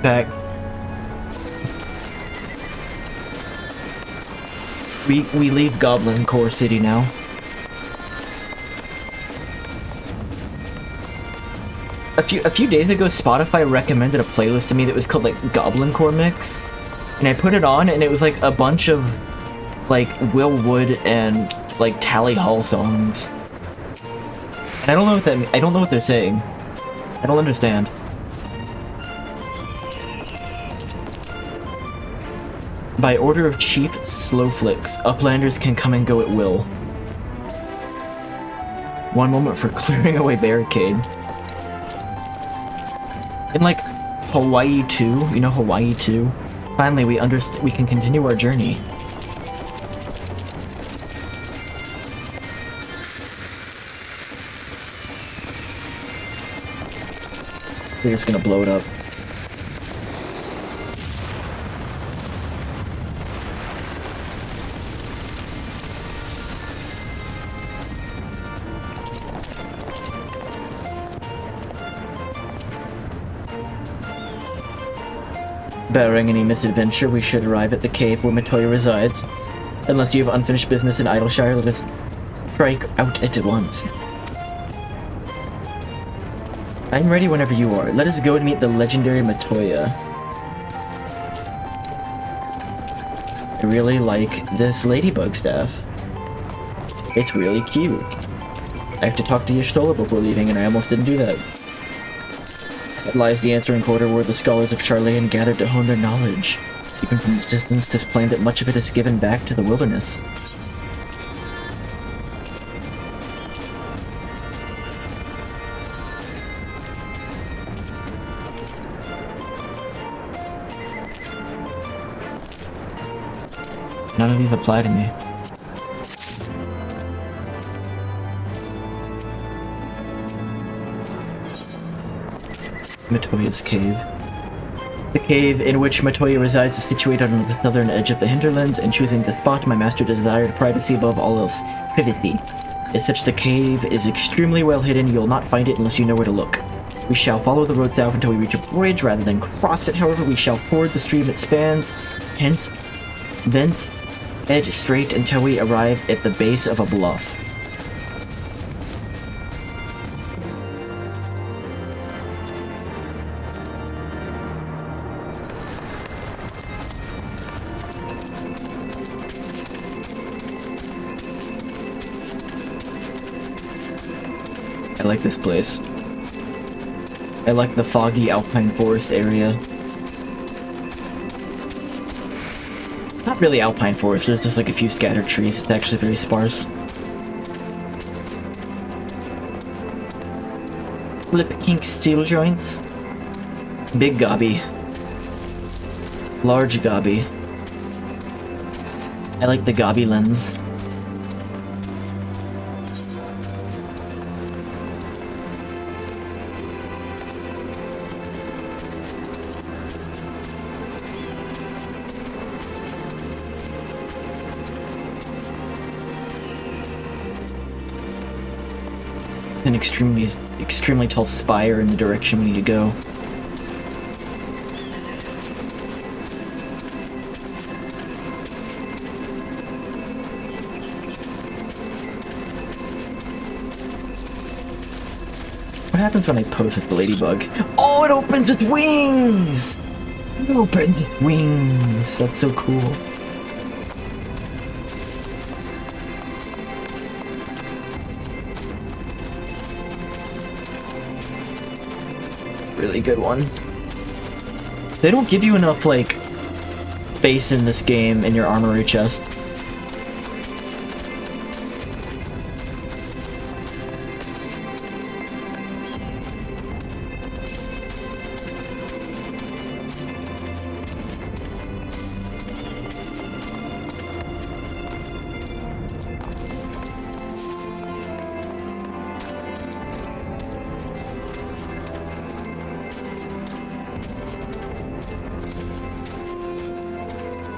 Back. We leave Goblin Core City now. A few days ago, Spotify recommended a playlist to me that was called like Goblin Core Mix, and I put it on, and it was like a bunch of like Will Wood and like Tally Hall songs. And I don't know what that. I don't know what they're saying. I don't understand. By order of Chief Slowflix, Uplanders can come and go at will. One moment for clearing away barricade. In like Hawaii 2, you know Hawaii 2? Finally, we can continue our journey. We're just gonna blow it up. Barring any misadventure, we should arrive at the cave where Matoya resides. Unless you have unfinished business in Idleshire, let us strike out at once. I'm ready whenever you are. Let us go and meet the legendary Matoya. I really like this ladybug staff. It's really cute. I have to talk to Y'shtola before leaving, and I almost didn't do that. It lies the answering quarter where the scholars of Charlayan gathered to hone their knowledge. Even from this distance, 'tis plain that much of it is given back to the wilderness. None of these apply to me. Matoya's Cave. The cave in which Matoya resides is situated on the southern edge of the hinterlands, and choosing the spot, my master desired privacy above all else. Privacy. As such, the cave is extremely well hidden. You'll not find it unless you know where to look. We shall follow the road south until we reach a bridge rather than cross it. However, we shall ford the stream it spans, thence edge straight until we arrive at the base of a bluff. I like this place. I like the foggy alpine forest area. Not really alpine forest, there's just like a few scattered trees. It's actually very sparse. Lip kink steel joints. Big gobby. Large gobby. I like the gobby lens. An extremely tall spire in the direction we need to go. What happens when I pose with the ladybug? Oh, it opens its wings! It opens its wings! That's so cool. Really good one. They don't give you enough, like, space in this game in your armory chest.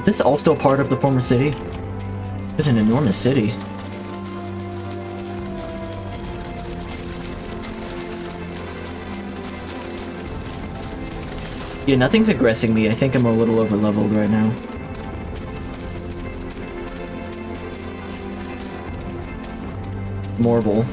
Is this all still part of the former city? It's an enormous city. Yeah, nothing's aggressing me. I think I'm a little over-leveled right now. Morble.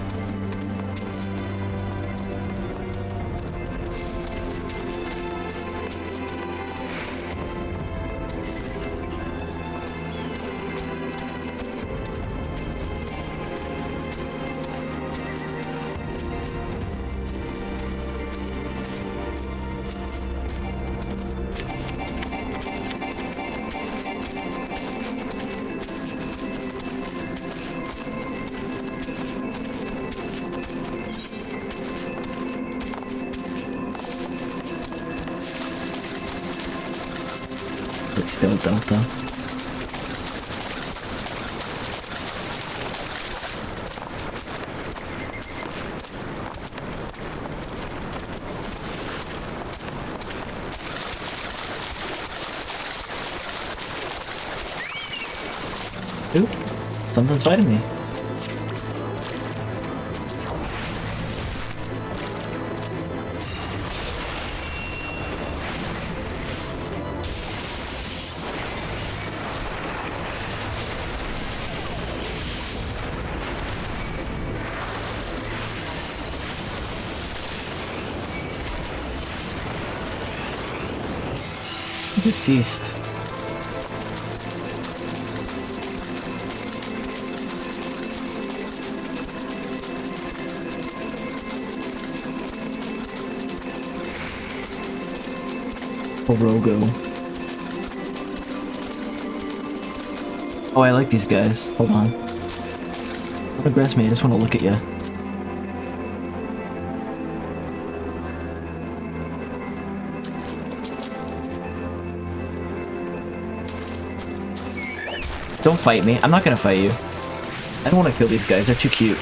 Expel Delta. Oop, something's fighting me. Deceased. Orogo. Oh, I like these guys. Hold on. Don't aggress me, I just want to look at you. Don't fight me. I'm not gonna fight you. I don't want to kill these guys. They're too cute.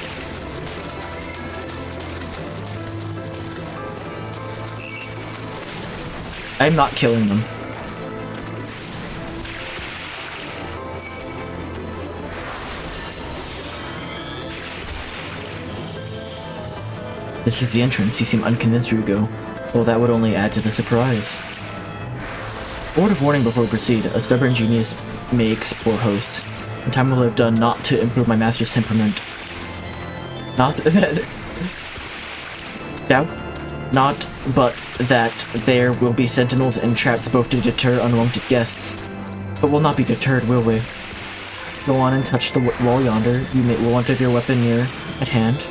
I'm not killing them. This is the entrance. You seem unconvinced, Rugo. Well, that would only add to the surprise. A word of warning before we proceed. A stubborn genius makes poor hosts. And time will have done not to improve my master's temperament. Not that... Not but that there will be sentinels and traps both to deter unwanted guests. But we'll not be deterred, will we? Go on and touch the wall yonder. You will want to have your weapon near at hand.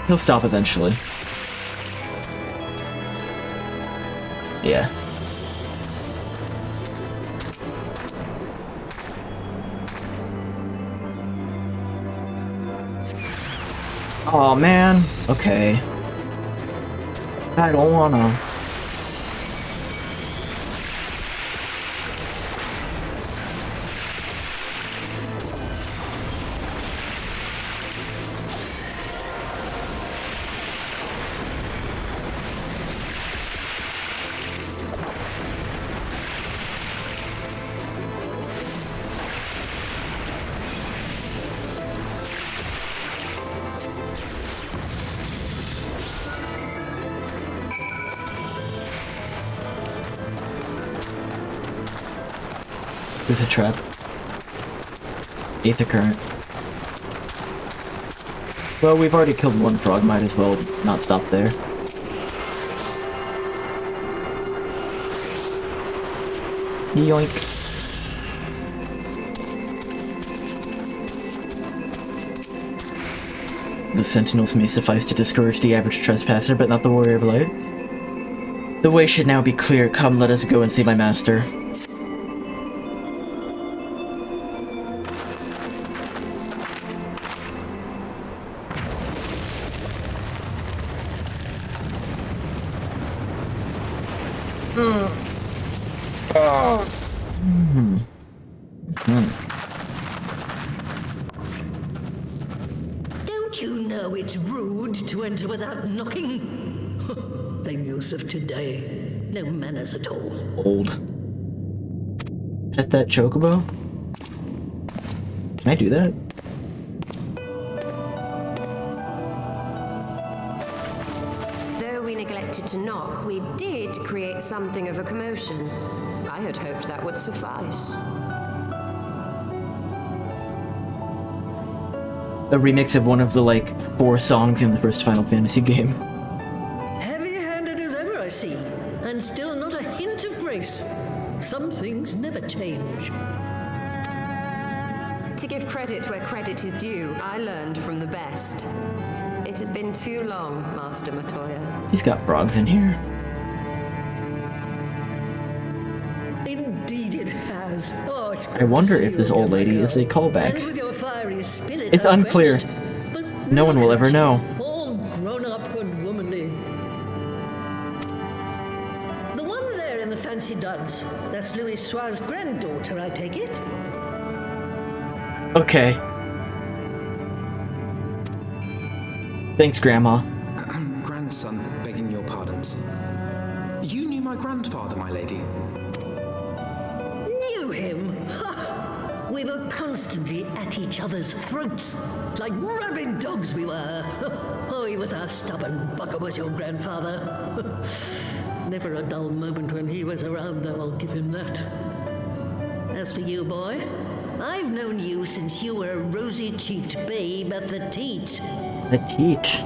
He'll stop eventually. Yeah. Oh man. Okay. I don't wanna. There's a trap. Aether current. Well, we've already killed one frog, might as well not stop there. Yoink. The sentinels may suffice to discourage the average trespasser, but not the warrior of light. The way should now be clear. Come, let us go and see my master. Don't you know it's rude to enter without knocking? The use of today. No manners at all. Old. Pet that chocobo? Can I do that? Though we neglect neglected to knock, we did create something of a commotion. I had hoped that would suffice. A remix of one of the, like, 4 songs in the first Final Fantasy game. Heavy-handed as ever, I see, and still not a hint of grace. Some things never change. To give credit where credit is due, I learned from the best. It has been too long, Master Matoya. He's got frogs in here. Indeed it has. Oh, it's good I wonder to see if this you old again, lady my is a girl. callback. And with your fiery spirit It's unclear. unquenched, but No one will look ever at know. you, all grown up and womanly. The one there in the fancy duds, that's Louis Soir's granddaughter, I take it? Okay. Thanks, Grandma. Grandson, begging your pardons. You knew my grandfather, my lady. Knew him? Ha! We were constantly at each other's throats, like rabid dogs we were. Oh, he was a stubborn bucker, was your grandfather. Never a dull moment when he was around, though, I'll give him that. As for you, boy, I've known you since you were a rosy-cheeked babe at the teat. The teat.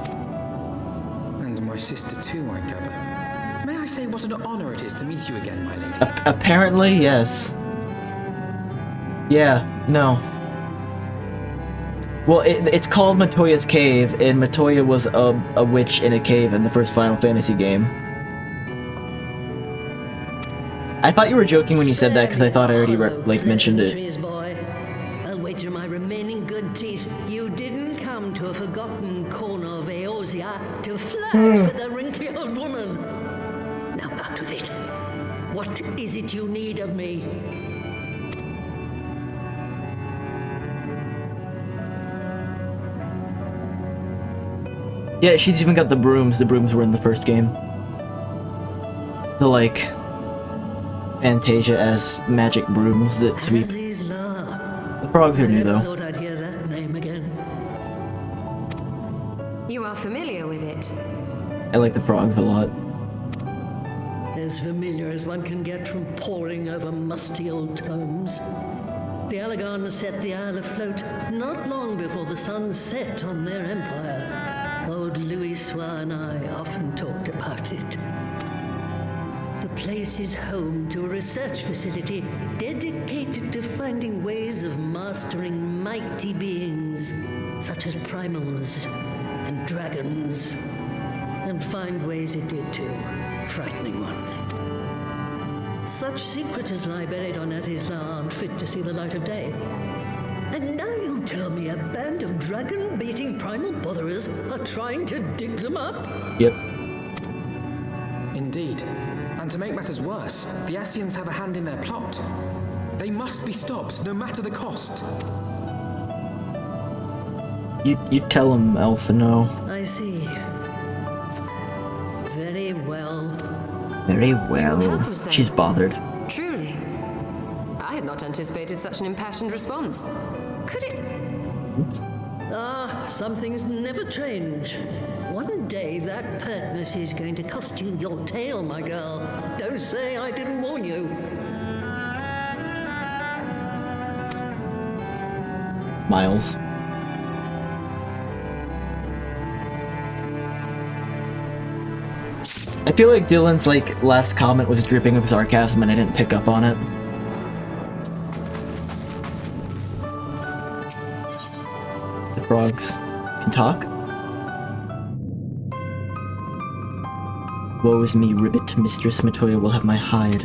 And my sister too, I gather. May I say what an honor it is to meet you again, my lady? Apparently, yes. Yeah, no. Well, it's called Matoya's Cave, and Matoya was a witch in a cave in the first Final Fantasy game. I thought you were joking when you said that, because I thought I already, mentioned it. Pleasantries, boy. I'll wager my remaining good teeth you didn't come to a forgotten corner of Eosia to flirt with a wrinkly old woman. Now out with it. What is it you need of me? Yeah, she's even got the brooms. The brooms were in the first game. The, like, Fantasia-esque magic brooms that sweep. Aziz La. The frogs are new, Never though. thought I'd hear that name again. You are familiar with it. I like the frogs a lot. As familiar as one can get from poring over musty old tomes. The Alagons set the Isle afloat not long before the sun set on their empire. Old Louis Soir and I often talked about it. The place is home to a research facility dedicated to finding ways of mastering mighty beings, such as primals and dragons. And find ways it did too, frightening ones. Such secrets as lie buried on Aziz La aren't fit to see the light of day. And now you tell me a band of dragon-baiting primal botherers are trying to dig them up? Yep. Indeed. And to make matters worse, the Ascians have a hand in their plot. They must be stopped, no matter the cost. You tell him, Elfino. I see. Very well. Very Your well. help was there. She's bothered. Truly. I had not anticipated such an impassioned response. Could it... Oops. Ah, some things never change. One day that pertness is going to cost you your tail, my girl. Don't say I didn't warn you. Smiles. I feel like Dylan's, like, last comment was dripping with sarcasm and I didn't pick up on it. The frogs can talk? Woe is me, Ribbit. Mistress Matoya will have my hide.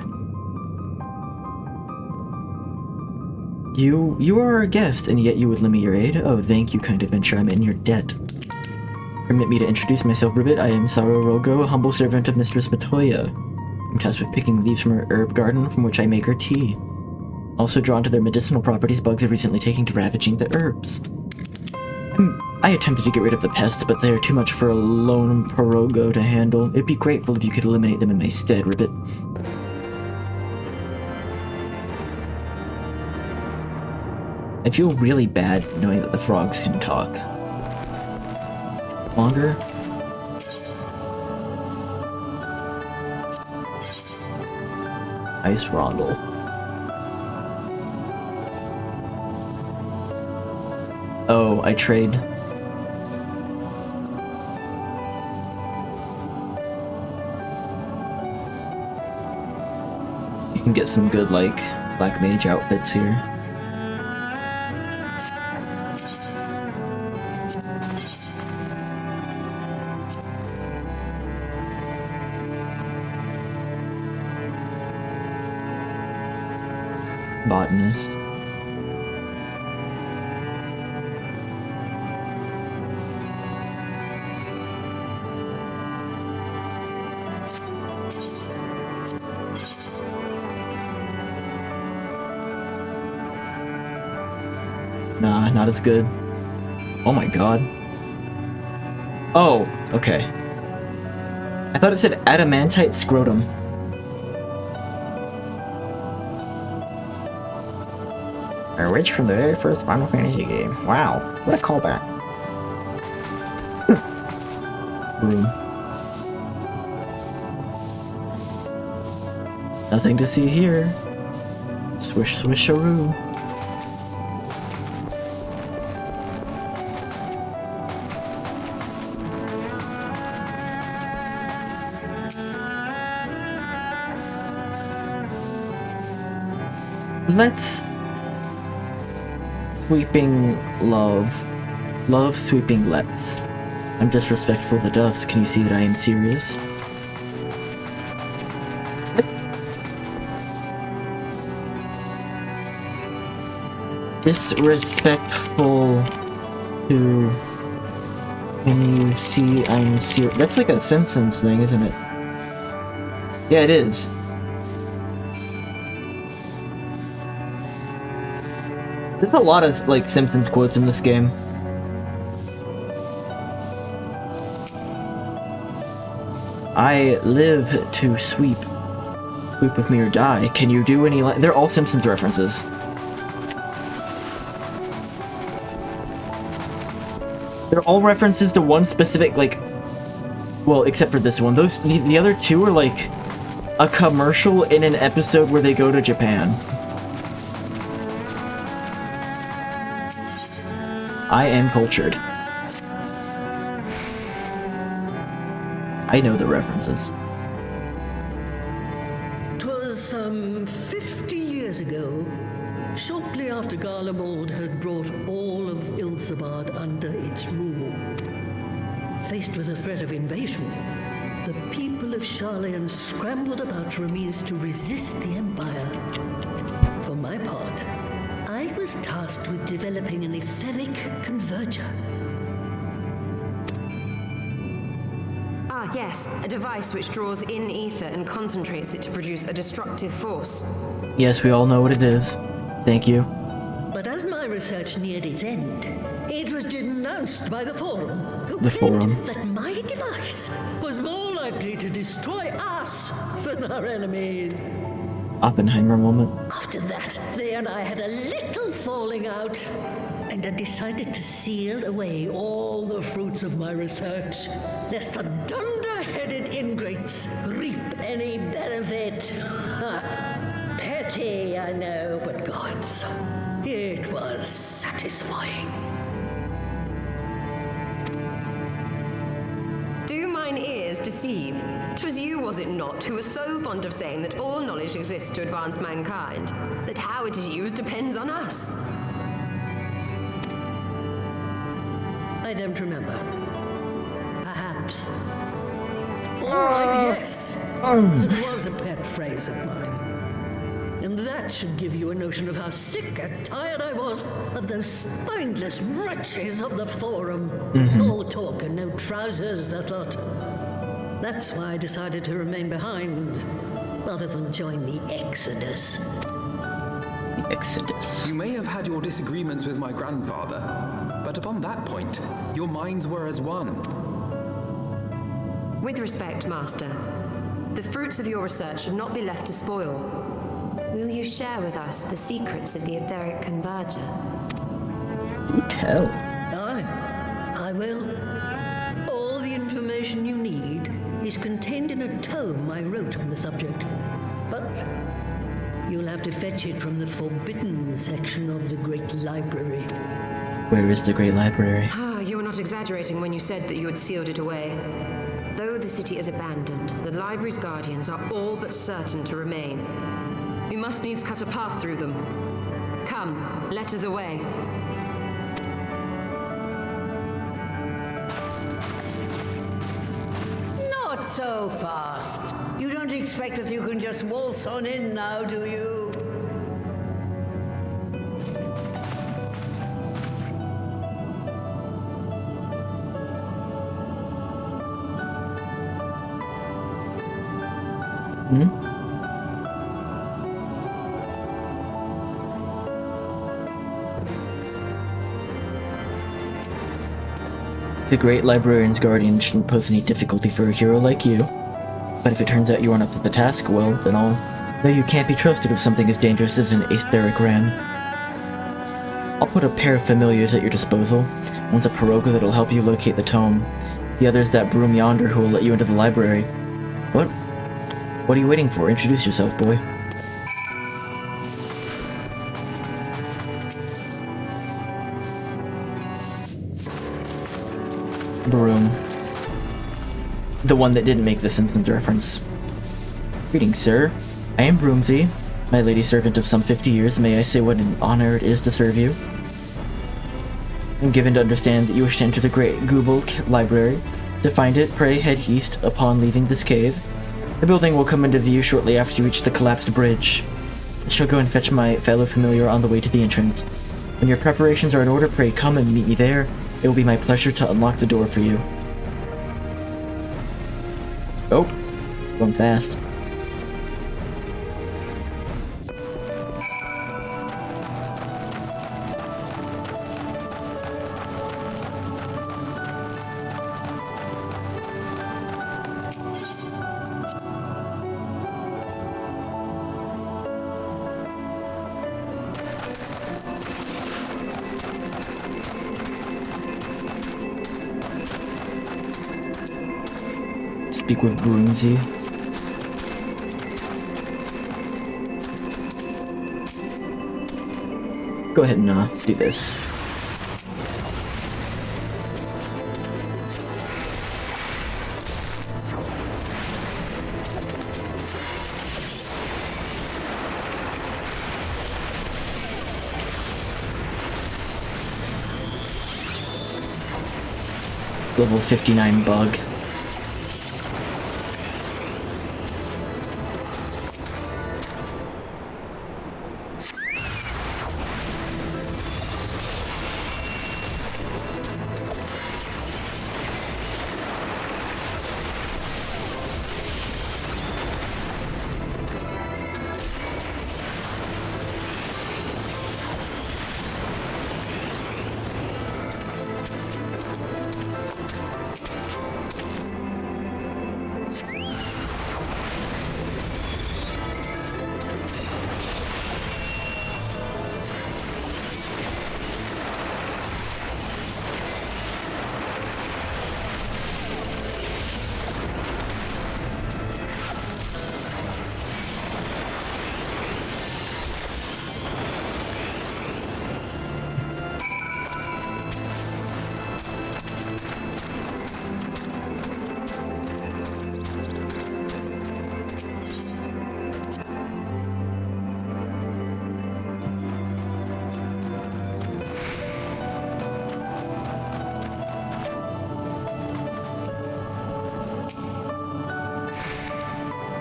You are our guest, and yet you would lend me your aid? Oh, thank you, kind adventure. I'm in your debt. Permit me to introduce myself, Ribbit. I am Saro Rogo, a humble servant of Mistress Matoya. I'm tasked with picking leaves from her herb garden, from which I make her tea. Also drawn to their medicinal properties, bugs have recently taken to ravaging the herbs. I attempted to get rid of the pests, but they are too much for a lone Porogo to handle. It'd be grateful if you could eliminate them in my stead, Ribbit. I feel really bad knowing that the frogs can talk. Longer? Ice Rondel. Oh, I trade. You can get some good, like, Black Mage outfits here. Botanist. Nah, not as good. Oh my god. Oh, okay. I thought it said adamantite scrotum. A witch from the very first Final Fantasy game. Wow, what a callback. Room. Nothing to see here. Swish swisharoo. Let's sweeping love sweeping let's. I'm disrespectful of the doves. Can you see that I am serious? Disrespectful to. Can you see I'm serious? That's like a Simpsons thing, isn't it? Yeah, it is. There's a lot of, like, Simpsons quotes in this game. I live to sweep. Sweep with me or die. Can you do any they're all Simpsons references. They're all references to one specific, like... Well, except for this one. The other two are, like, a commercial in an episode where they go to Japan. I am cultured. I know the references. 'Twas some 50 years ago, shortly after Garlemald had brought all of Ilsabard under its rule. Faced with a threat of invasion, the people of Sharlayan scrambled about for a means to resist the Empire. For my part, I was tasked with developing an etheric converger. Ah, yes, a device which draws in ether and concentrates it to produce a destructive force. Yes, we all know what it is. Thank you. But as my research neared its end, it was denounced by the Forum, who The claimed Forum. that my device was more likely to destroy us than our enemies. Oppenheimer moment. After that, they and I had a little falling out, and I decided to seal away all the fruits of my research, lest the dunder-headed ingrates reap any benefit. Petty, I know, but gods, it was satisfying. Do mine ears deceive? 'Twas you, was it not, who was so fond of saying that all knowledge exists to advance mankind, that how it is used depends on us. I don't remember. Perhaps. All right, yes. It was a pet phrase of mine. And that should give you a notion of how sick and tired I was of those spineless wretches of the Forum. All talk and no trousers, that lot. That's why I decided to remain behind, rather than join the Exodus. The Exodus. You may have had your disagreements with my grandfather, but upon that point, your minds were as one. With respect, Master, the fruits of your research should not be left to spoil. Will you share with us the secrets of the etheric converger? Do tell. Aye, I will. All the information you need is contained in a tome I wrote on the subject. But you'll have to fetch it from the forbidden section of the Great Library. Where is the Great Library? You were not exaggerating when you said that you had sealed it away. Though the city is abandoned, the library's guardians are all but certain to remain. We must needs cut a path through them. Come, let us away. Not so fast. You don't expect that you can just waltz on in now, do you? The Great Librarian's Guardian shouldn't pose any difficulty for a hero like you. But if it turns out you aren't up to the task, well, then I'll know you can't be trusted with something as dangerous as an aetheric ram. I'll put a pair of familiars at your disposal. One's a piroga that'll help you locate the tome. The other's that broom yonder who will let you into the library. What? What are you waiting for? Introduce yourself, boy. Broom. The one that didn't make the Simpsons reference. Greetings, sir. I am Broomsy, my lady servant of some 50 years. May I say what an honor it is to serve you? I'm given to understand that you wish to enter the Great Gooble Library. To find it, pray head east upon leaving this cave. The building will come into view shortly after you reach the collapsed bridge. I shall go and fetch my fellow familiar on the way to the entrance. When your preparations are in order, pray come and meet me there. It will be my pleasure to unlock the door for you. Oh, going fast. Speak with Broomsy. Let's go ahead and do this. Level 59 bug.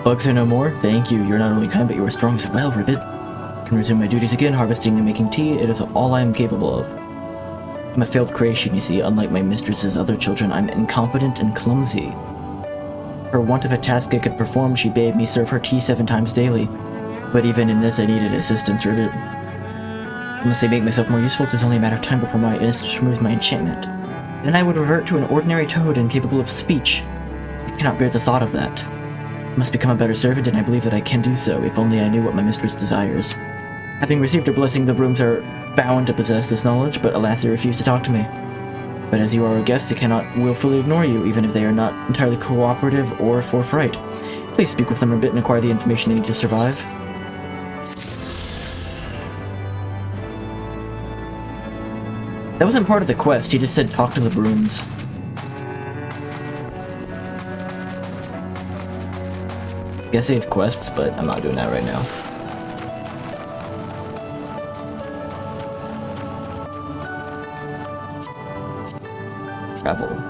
Bugs are no more. Thank you. You're not only kind, but you are strong as well, Ribbit. I can resume my duties again, harvesting and making tea. It is all I am capable of. I'm a failed creation, you see. Unlike my mistress's other children, I'm incompetent and clumsy. For want of a task I could perform, she bade me serve her tea 7 times daily. But even in this, I needed assistance, Ribbit. Unless I make myself more useful, it's only a matter of time before my innocence removes my enchantment. Then I would revert to an ordinary toad incapable of speech. I cannot bear the thought of that. I must become a better servant, and I believe that I can do so, if only I knew what my mistress desires. Having received her blessing, the Brooms are bound to possess this knowledge, but alas, they refuse to talk to me. But as you are a guest, I cannot willfully ignore you, even if they are not entirely cooperative or forthright. Please speak with them a bit and acquire the information I need to survive. That wasn't part of the quest, he just said talk to the brooms. Guess they have quests, but I'm not doing that right now. Travel.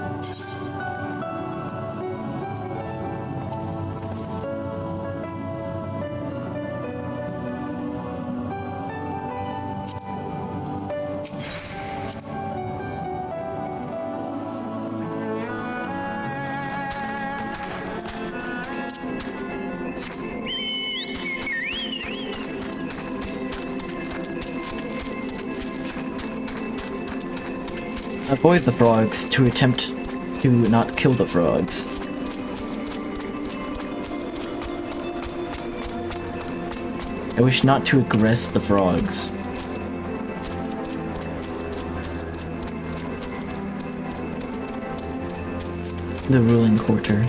Avoid the frogs to attempt to not kill the frogs. I wish not to aggress the frogs. The ruling quarter.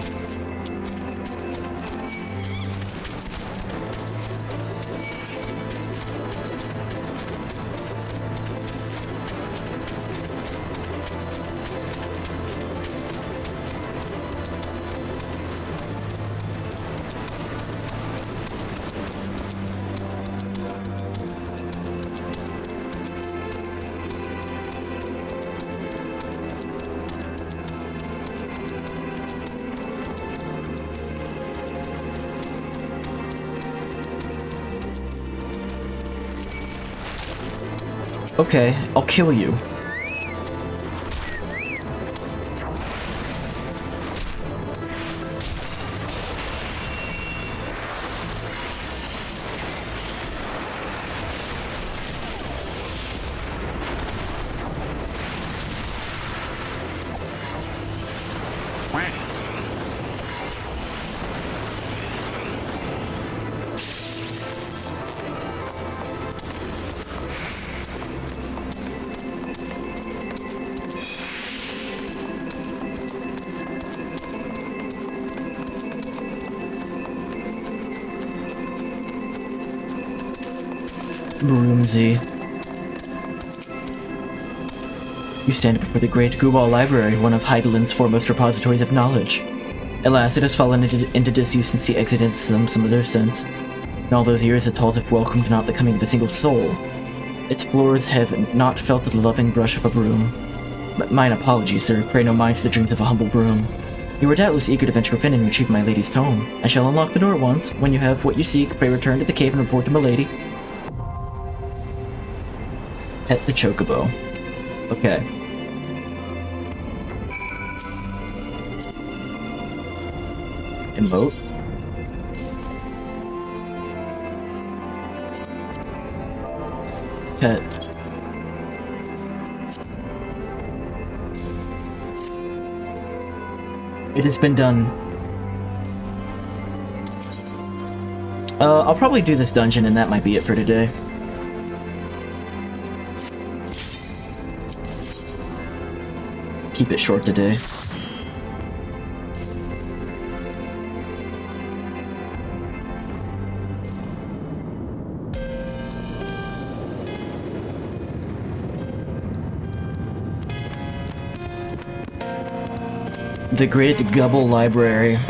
Okay, I'll kill you. Broomsy. You stand before the great Gubal Library, one of Heidelin's foremost repositories of knowledge. Alas, it has fallen into disuse since the exodus some other since. In all those years, its halls have welcomed not the coming of a single soul. Its floors have not felt the loving brush of a broom. Mine apologies, sir. Pray no mind to the dreams of a humble broom. You were doubtless eager to venture within and retrieve my lady's tome. I shall unlock the door once. When you have what you seek, pray return to the cave and report to my lady. Pet the chocobo. Okay. Emote. Pet. It has been done. I'll probably do this dungeon and that might be it for today. Keep it short today. The Great Gubal Library.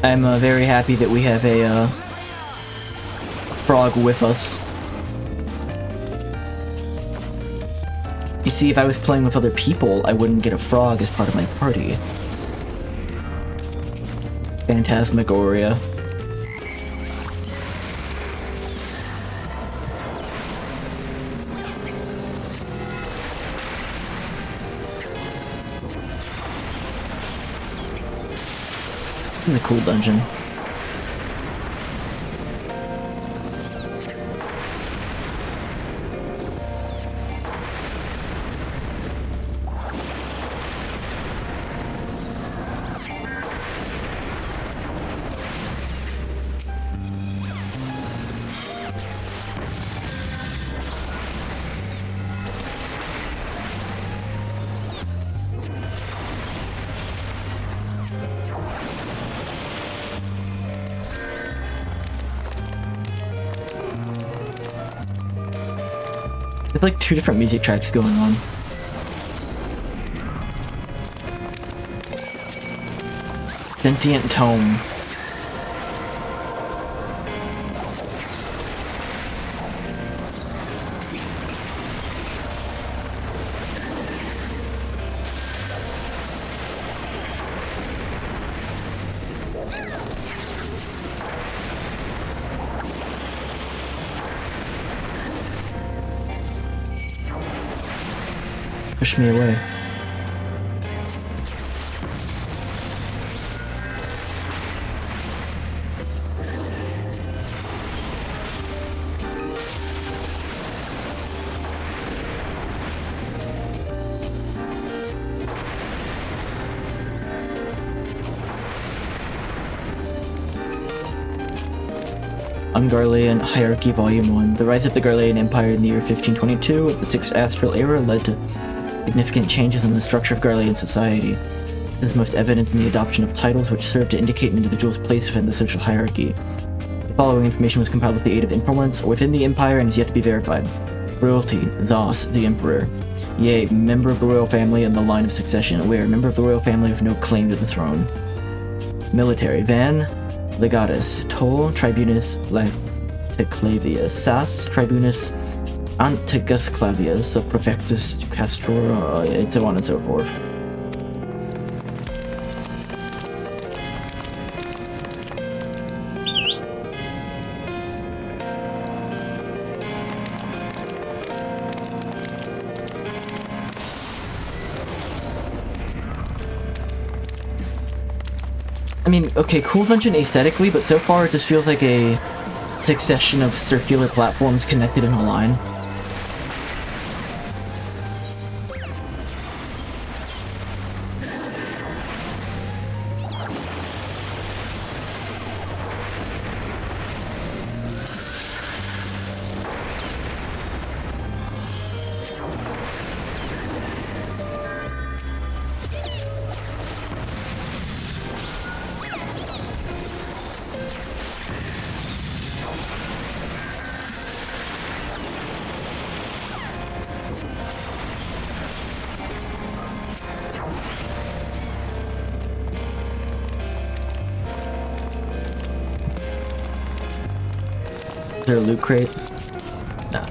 I'm very happy that we have a frog with us. You see, if I was playing with other people, I wouldn't get a frog as part of my party. Phantasmagoria. In the cool dungeon. There's like 2 different music tracks going on. Sentient Tome. Push me away. Garlean Hierarchy Volume 1. The rise of the Garlean Empire in the year 1522 of the 6th Astral Era led to significant changes in the structure of Garlean society. This is most evident in the adoption of titles which serve to indicate an individual's place within the social hierarchy. The following information was compiled with the aid of informants within the Empire and is yet to be verified. Royalty, thus, the Emperor. Yea, member of the royal family in the line of succession, where member of the royal family with no claim to the throne. Military, Van, Legatus, Toll, Tribunus, Lateclavius, Sas, Tribunus, Antigus Clavius, Prefectus Castor, and so on and so forth. I mean, okay, cool dungeon aesthetically, but so far it just feels like a succession of circular platforms connected in a line. Is there a loot crate? No.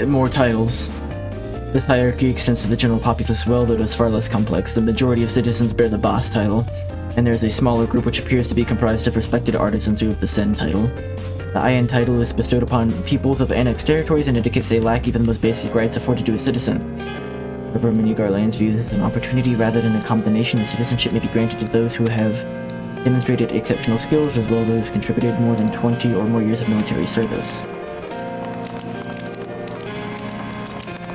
More titles. This hierarchy extends to the general populace well, though it is far less complex. The majority of citizens bear the boss title, and there is a smaller group which appears to be comprised of respected artisans who have the Sen title. The Ian title is bestowed upon peoples of annexed territories and indicates they lack even the most basic rights afforded to a citizen. However, many Garleans view this as an opportunity rather than a condemnation, and citizenship may be granted to those who have Demonstrated exceptional skills as well as those contributed more than 20 or more years of military service.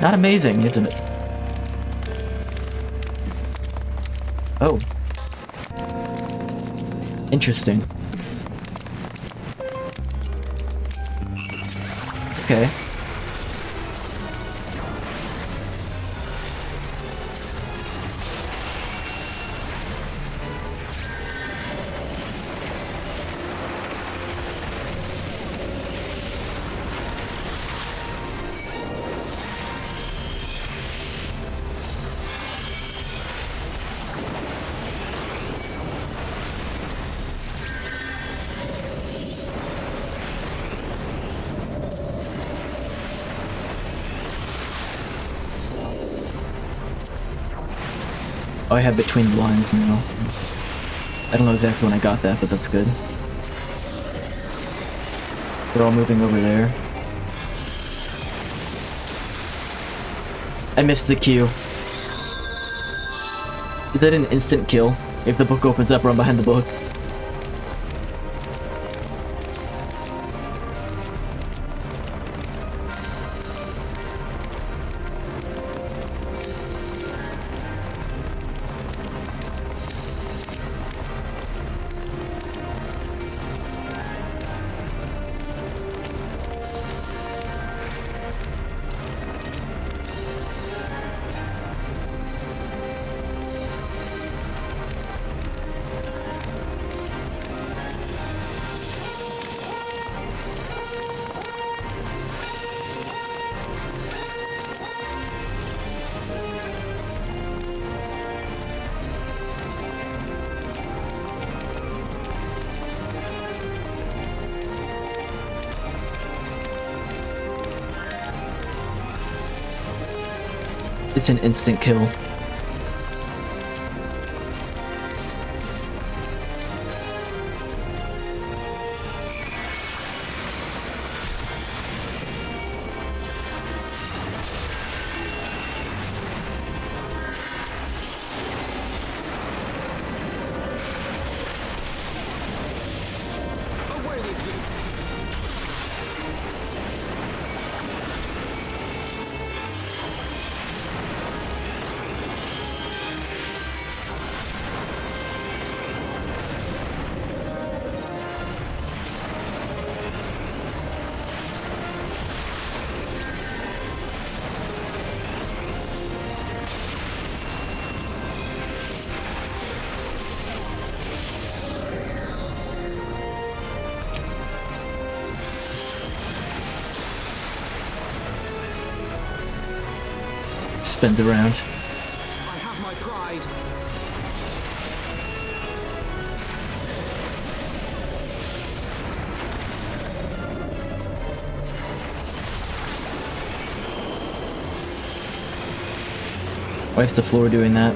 Not amazing, isn't it? Oh. Interesting. Okay. Oh, I have between the lines now. I don't know exactly when I got that, but that's good. They're all moving over there. I missed the queue. Is that an instant kill? If the book opens up, run behind the book. It's an instant kill. Spins around. I have my pride. Why is the floor doing that?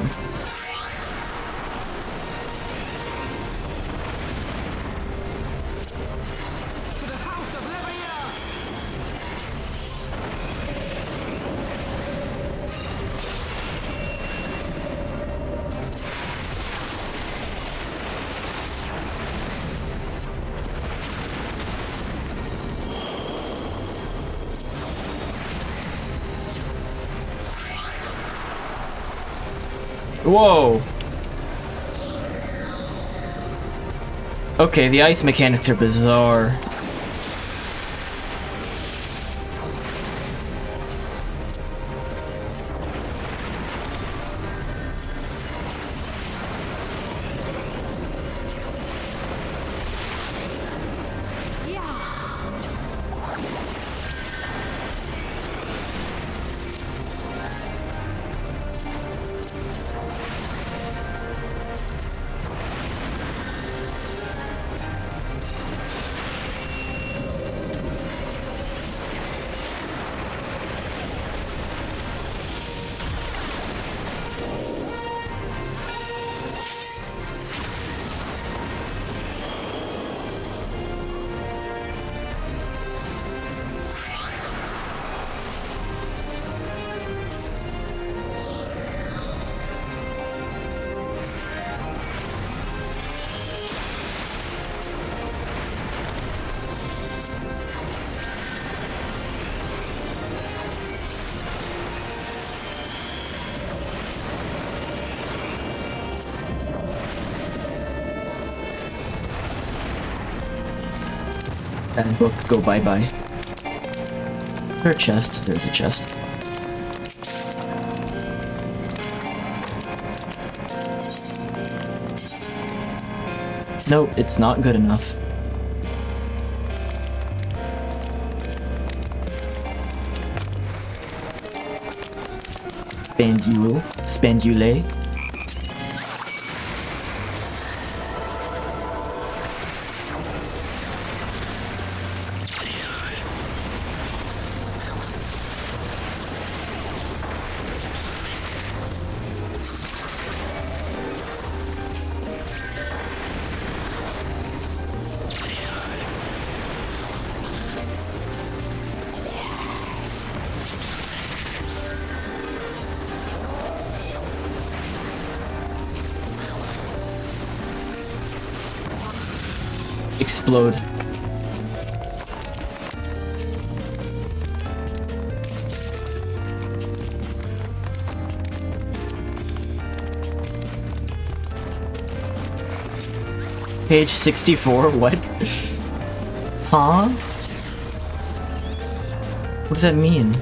Whoa! Okay, the ice mechanics are bizarre. And book, go bye-bye. Is there a chest? There's a chest. No, it's not good enough. Spandule. Spandule. Explode. Page 64, what? Huh? What does that mean?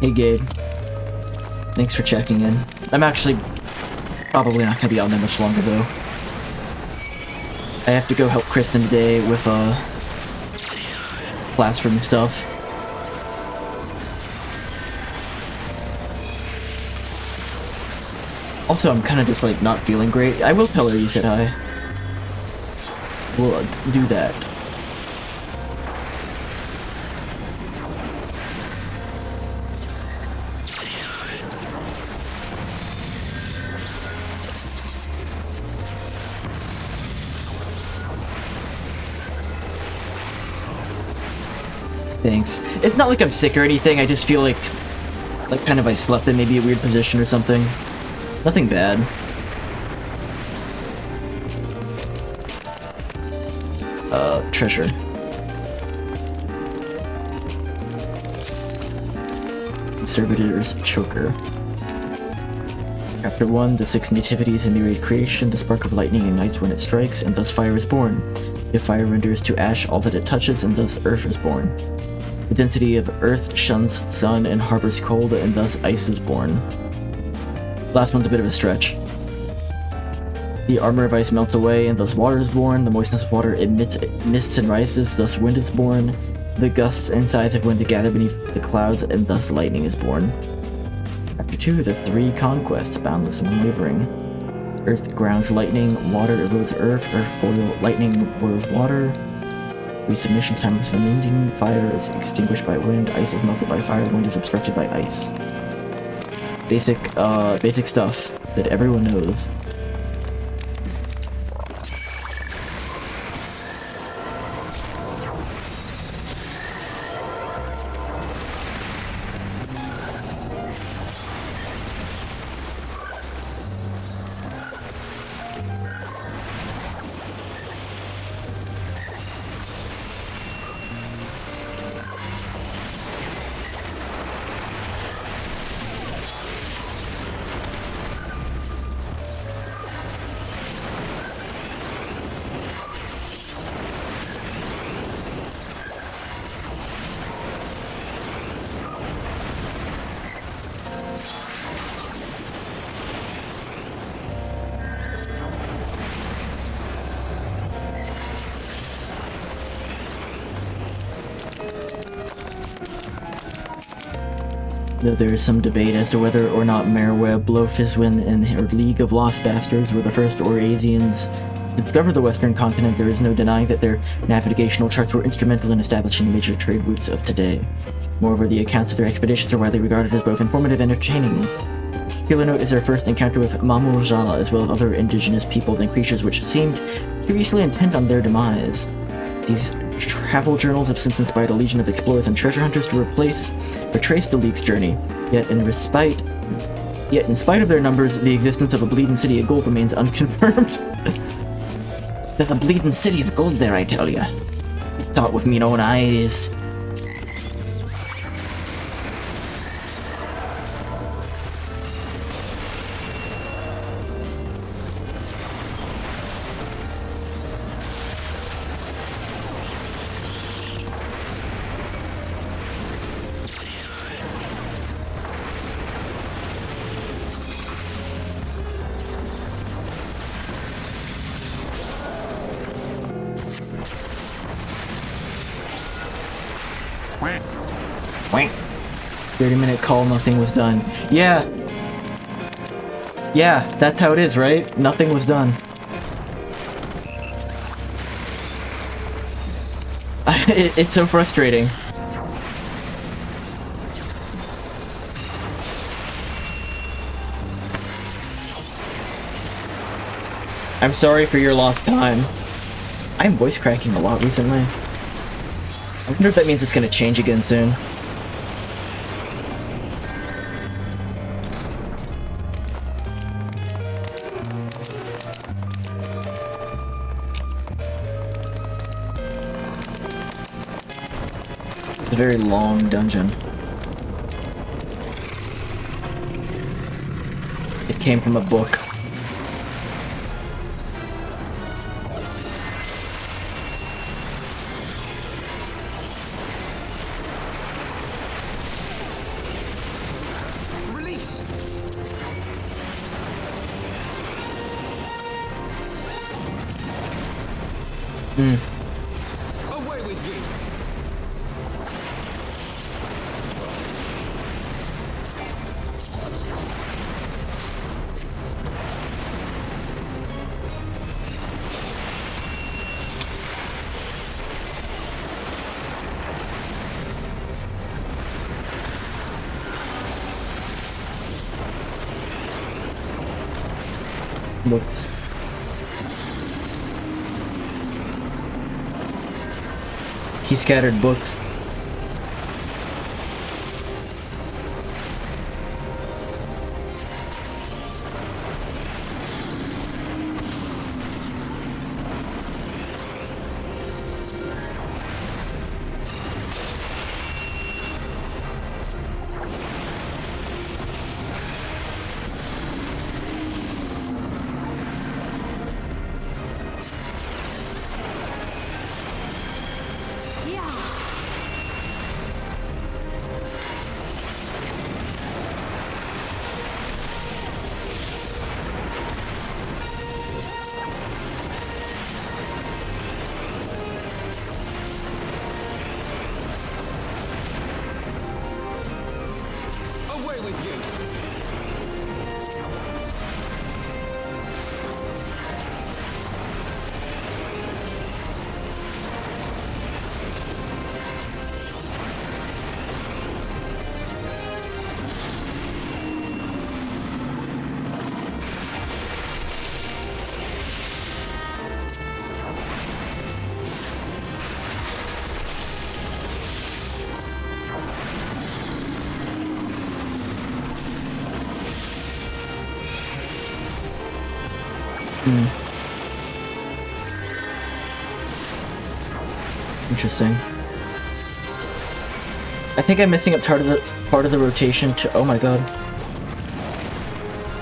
Hey Gabe, thanks for checking in. I'm actually probably not gonna be on there much longer though. I have to go help Kristen today with classroom stuff. Also, I'm kind of just like not feeling great. I will tell her you said hi. We'll do that. Thanks. It's not like I'm sick or anything, I just feel like kind of I slept in maybe a weird position or something. Nothing bad. Treasure. Servitor's Choker. Chapter 1, the 6 nativities in myriad creation, the spark of lightning ignites when it strikes, and thus fire is born. If fire renders to ash all that it touches, and thus earth is born. The density of earth shuns sun and harbors cold, and thus ice is born. Last one's a bit of a stretch. The armor of ice melts away, and thus water is born. The moistness of water emits mists and rises, thus wind is born. The gusts and sides of wind gather beneath the clouds, and thus lightning is born. Chapter 2, the 3 conquests, boundless and unwavering. Earth grounds lightning, water erodes earth, lightning boils water. 3 submissions, timeless and unending. Fire is extinguished by wind, ice is melted by fire, wind is obstructed by ice. Basic stuff that everyone knows. Though there is some debate as to whether or not Merweb, Blofiswin, and her League of Lost Bastards were the first Orasians to discover the Western continent, there is no denying that their navigational charts were instrumental in establishing the major trade routes of today. Moreover, the accounts of their expeditions are widely regarded as both informative and entertaining. Particular note is their first encounter with Mamurja, as well as other indigenous peoples and creatures which seemed curiously intent on their demise. These travel journals have since inspired a legion of explorers and treasure hunters to retrace the League's journey. Yet in spite of their numbers, the existence of a bleeding city of gold remains unconfirmed. There's a bleeding city of gold there, I tell ya. Saw it with me own eyes. Wank. 30-minute call, nothing was done. Yeah, that's how it is, right? Nothing was done. It's so frustrating. I'm sorry for your lost time. I'm voice cracking a lot recently. I wonder if that means it's gonna change again soon. It's a very long dungeon. It came from a book. Away with you! Books. He scattered books. Interesting. I think I'm missing up part of the rotation to oh my god.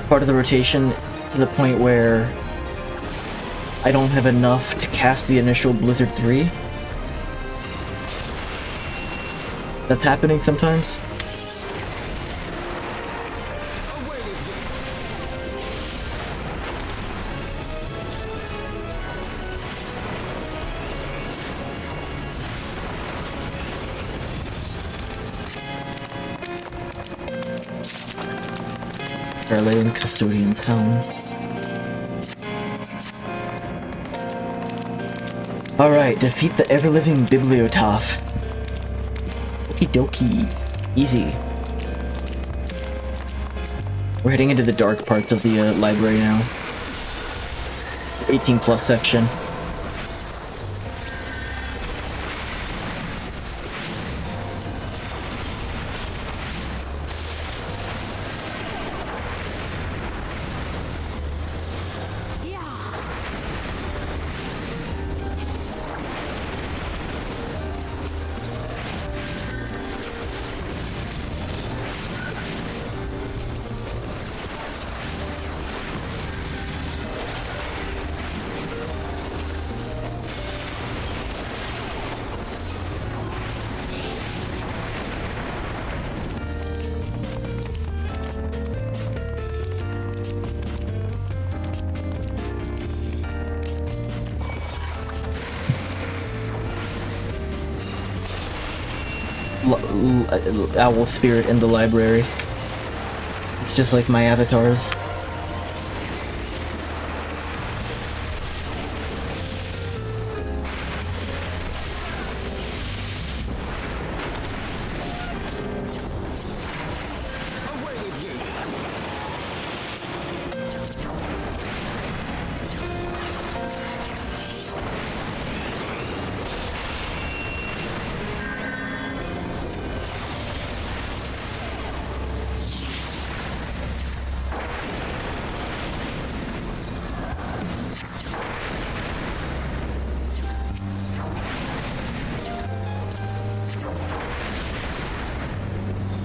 Part of the rotation to the point where I don't have enough to cast the initial Blizzard 3. That's happening sometimes. Violating custodian's helm. Alright, defeat the ever-living Bibliotaph. Okie dokie. Easy. We're heading into the dark parts of the library now. 18+ section. Owl spirit in the library. It's just like my avatars.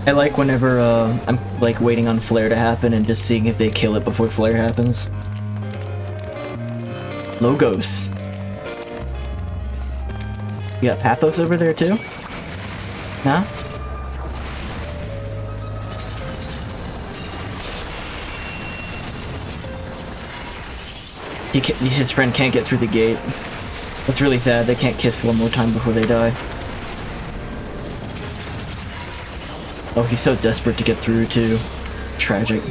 I like whenever I'm like waiting on flare to happen and just seeing if they kill it before flare happens. Logos. You got Pathos over there too? Huh? His friend can't get through the gate. That's really sad. They can't kiss one more time before they die. Oh, he's so desperate to get through, too. Tragic.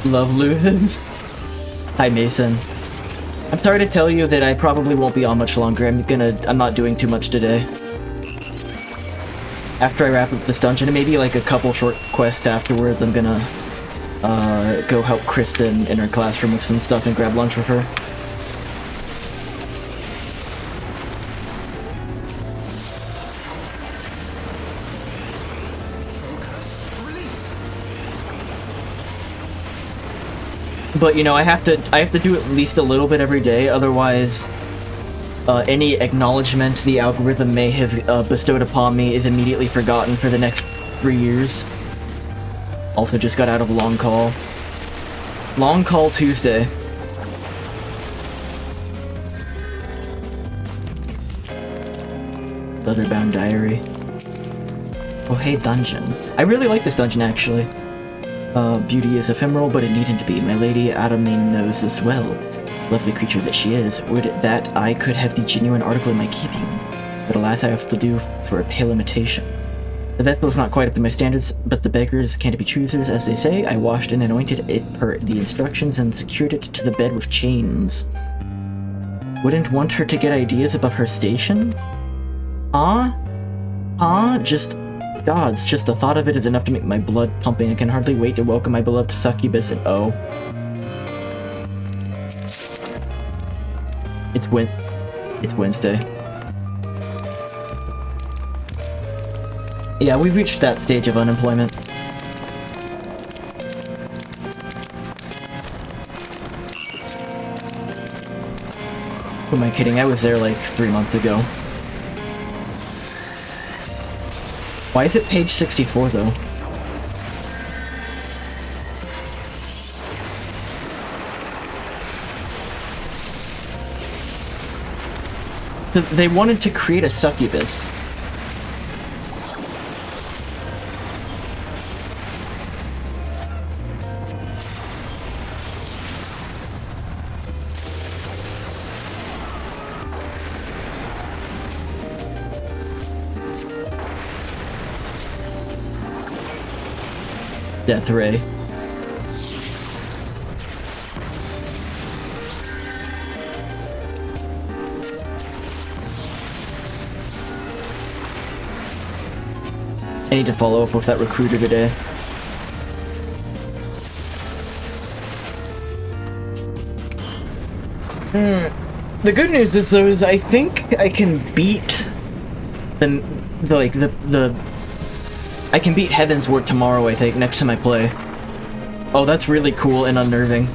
Love loses. Hi, Mason. I'm sorry to tell you that I probably won't be on much longer. I'm not doing too much today. After I wrap up this dungeon, and maybe like a couple short quests afterwards, I'm gonna go help Kristen in her classroom with some stuff and grab lunch with her. But you know, I have to do at least a little bit every day, otherwise any acknowledgement the algorithm may have bestowed upon me is immediately forgotten for the next 3 years. Also just got out of Long Call. Long Call Tuesday. Leatherbound Diary. Oh hey, dungeon. I really like this dungeon actually. Beauty is ephemeral, but it needn't be. My lady Adamine knows this well. Lovely creature that she is. Would that I could have the genuine article in my keeping. But alas, I have to do for a pale imitation. The vessel is not quite up to my standards, but the beggars can't be choosers, as they say. I washed and anointed it per the instructions and secured it to the bed with chains. Wouldn't want her to get ideas about her station? Just... Gods, just the thought of it is enough to make my blood pumping. I can hardly wait to welcome my beloved succubus and oh. It's Wednesday. Yeah, we've reached that stage of unemployment. Who am I kidding? I was there like 3 months ago. Why is it page 64 though? So they wanted to create a succubus. Death Ray. I need to follow up with that recruiter today. The good news is though is I think I can beat I can beat Heavensward tomorrow, I think, next time I play. Oh, that's really cool and unnerving.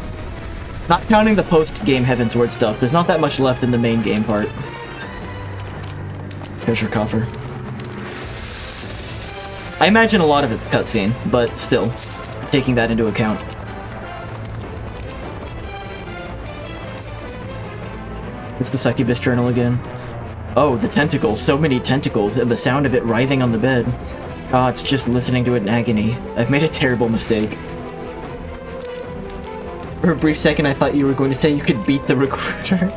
Not counting the post-game Heavensward stuff, there's not that much left in the main game part. Treasure coffer. I imagine a lot of it's cutscene, but still, taking that into account. It's the Succubus journal again. Oh, the tentacles, so many tentacles, and the sound of it writhing on the bed. God, it's just listening to it in agony. I've made a terrible mistake. For a brief second, I thought you were going to say you could beat the recruiter.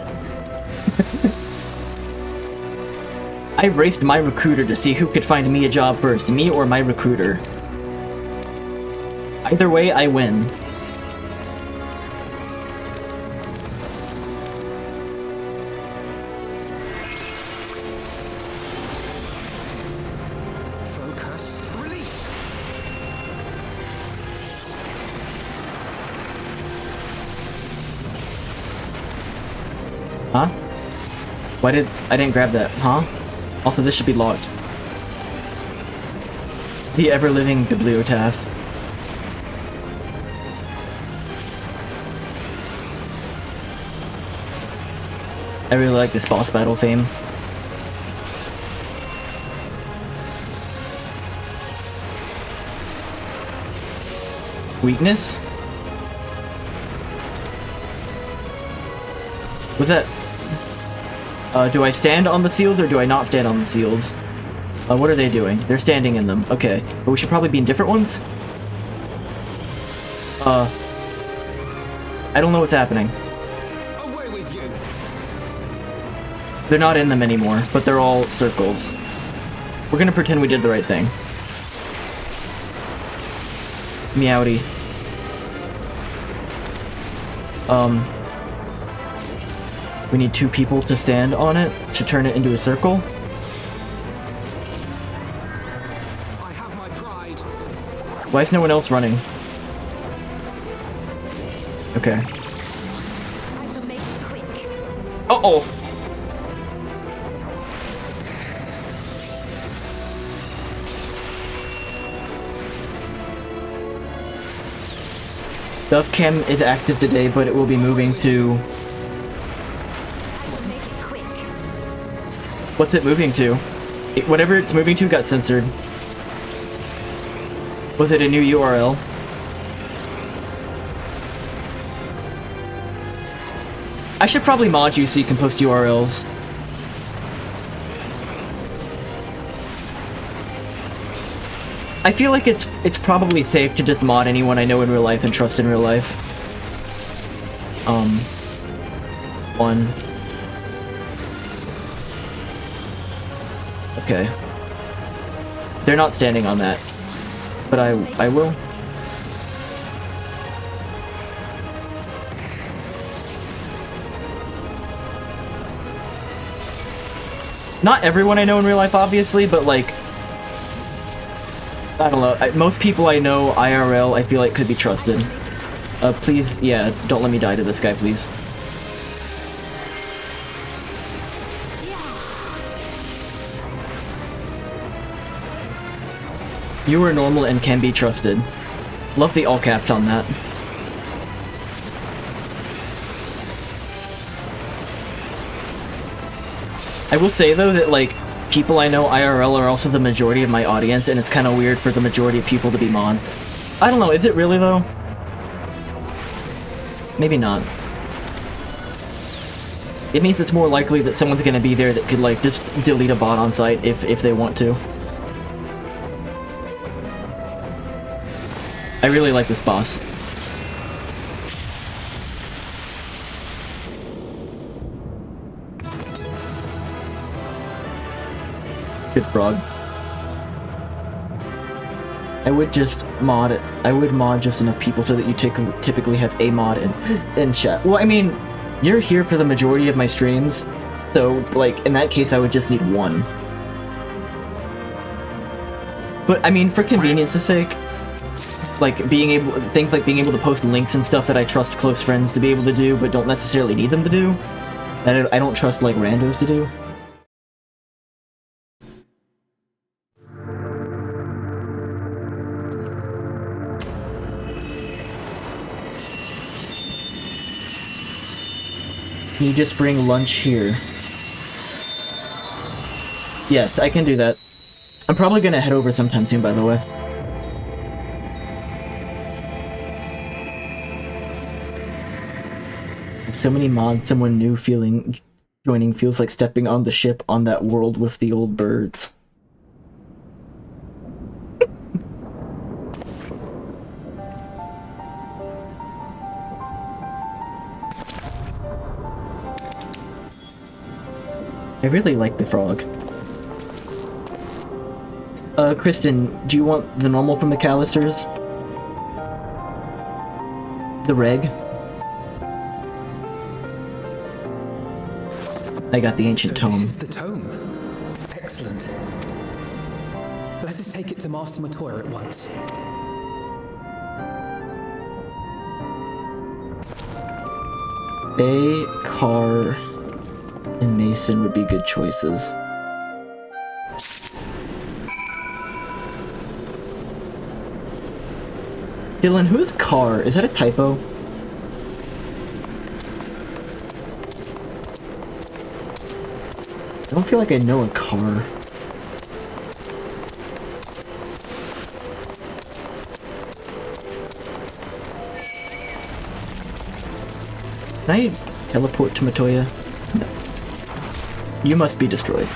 I raced my recruiter to see who could find me a job first, me or my recruiter. Either way, I win. Focus. Release. Huh? Why did I didn't grab that? Huh? Also, this should be locked. The ever-living bibliotaph. I really like this boss battle theme. Weakness? Was that... do I stand on the seals or do I not stand on the seals? What are they doing? They're standing in them. Okay. But we should probably be in different ones? I don't know what's happening. Away with you. They're not in them anymore, but they're all circles. We're gonna pretend we did the right thing. Meowdy. We need 2 people to stand on it to turn it into a circle. I have my pride. Why is no one else running? Okay. I shall make it quick. Uh-oh! Dove Chem is active today, but it will be moving to... I shall make it quick. What's it moving to? Whatever it's moving to got censored. Was it a new URL? I should probably mod you so you can post URLs. I feel like it's probably safe to just mod anyone I know in real life and trust in real life. One. Okay. They're not standing on that. But I will. Not everyone I know in real life, obviously, but like... I don't know. Most people I know IRL, I feel like could be trusted. Please, yeah, don't let me die to this guy, please. You are normal and can be trusted. Love the all caps on that. I will say though that like people I know IRL are also the majority of my audience, and it's kind of weird for the majority of people to be mods. I don't know, is it really though? Maybe not. It means it's more likely that someone's gonna be there that could like just delete a bot on site if they want to. I really like this boss. Good frog. I would mod just enough people so that you typically have a mod in chat. Well, I mean, you're here for the majority of my streams, so, like, in that case, I would just need one. But, I mean, for convenience's sake, like, things like being able to post links and stuff that I trust close friends to be able to do, but don't necessarily need them to do, that I don't trust, like, randos to do. Can you just bring lunch here? Yes, I can do that. I'm probably gonna head over sometime soon, by the way. So many mods, someone new joining feels like stepping on the ship on that world with the old birds. I really like the frog. Kristen, do you want the normal from McAllister's? The reg? I got the ancient tome. This is the tome. Excellent. Let us take it to Master Matoya at once. Bay, Carr, and Mason would be good choices. Dylan, who's Carr? Is that a typo? I don't feel like I know a Carr. Can I teleport to Matoya? No. You must be destroyed.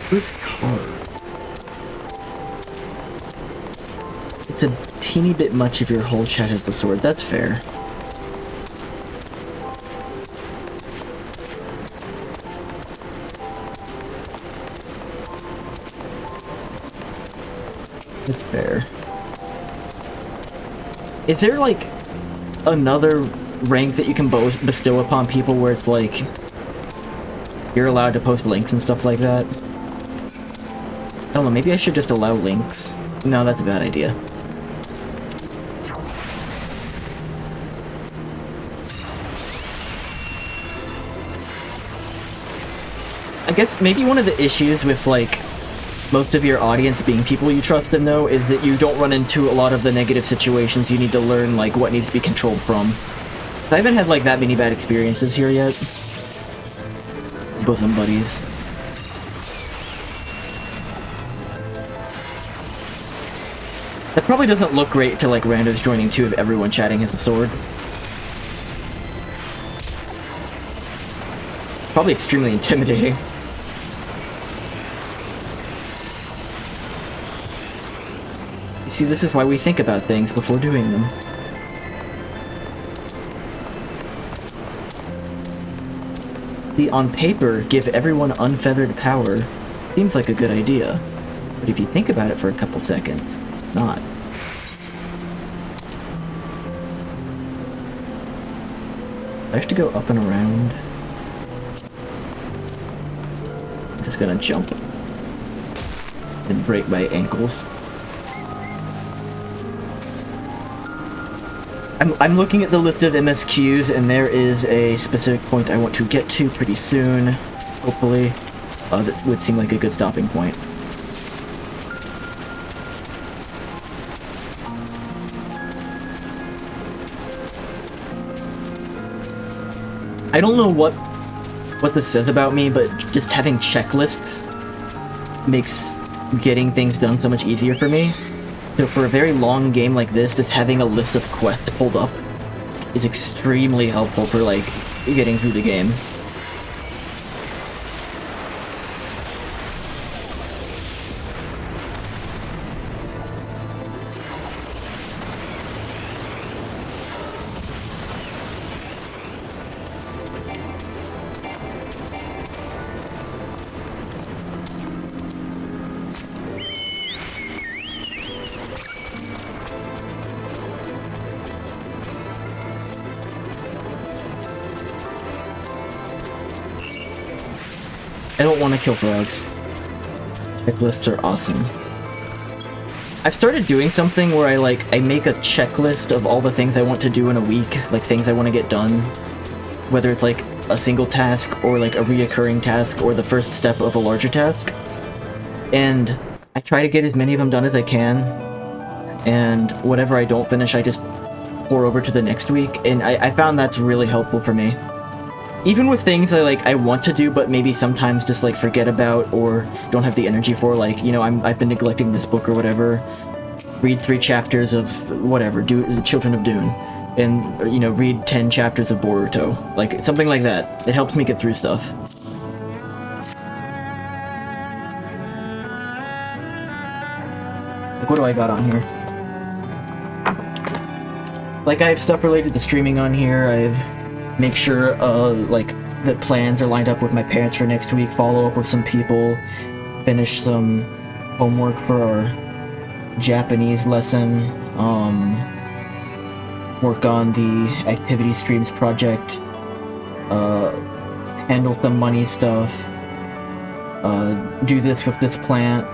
Who's Carr? It's a teeny bit much if your whole chat has the sword. That's fair. It's fair. Is there, like, another rank that you can bestow upon people where it's like you're allowed to post links and stuff like that? I don't know, maybe I should just allow links. No, that's a bad idea. I guess maybe one of the issues with, like, most of your audience being people you trust and know is that you don't run into a lot of the negative situations you need to learn, like, what needs to be controlled from. I haven't had, like, that many bad experiences here yet. Bosom buddies. That probably doesn't look great to, like, randos joining too if everyone chatting has a sword. Probably extremely intimidating. You see, this is why we think about things before doing them. See, on paper, give everyone unfeathered power seems like a good idea. But if you think about it for a couple seconds, not. I have to go up and around. I'm just gonna jump and break my ankles. I'm looking at the list of MSQs, and there is a specific point I want to get to pretty soon, hopefully. That would seem like a good stopping point. I don't know what this says about me, but just having checklists makes getting things done so much easier for me. So for a very long game like this, just having a list of quests pulled up is extremely helpful for, like, getting through the game. I don't want to kill frogs. Checklists are awesome. I've started doing something where I make a checklist of all the things I want to do in a week, like things I want to get done. Whether it's like a single task or like a reoccurring task or the first step of a larger task. And I try to get as many of them done as I can. And whatever I don't finish, I just pour over to the next week. And I found that's really helpful for me. Even with things I want to do, but maybe sometimes just like forget about or don't have the energy for, like, you know, I've been neglecting this book or whatever. Read 3 chapters of whatever, Children of Dune, and, you know, read 10 chapters of Boruto, like something like that. It helps me get through stuff. Like, what do I got on here? Like, I have stuff related to streaming on here. I've make sure, like, that plans are lined up with my parents for next week, follow up with some people, finish some homework for our Japanese lesson, work on the activity streams project, handle some money stuff, do this with this plant,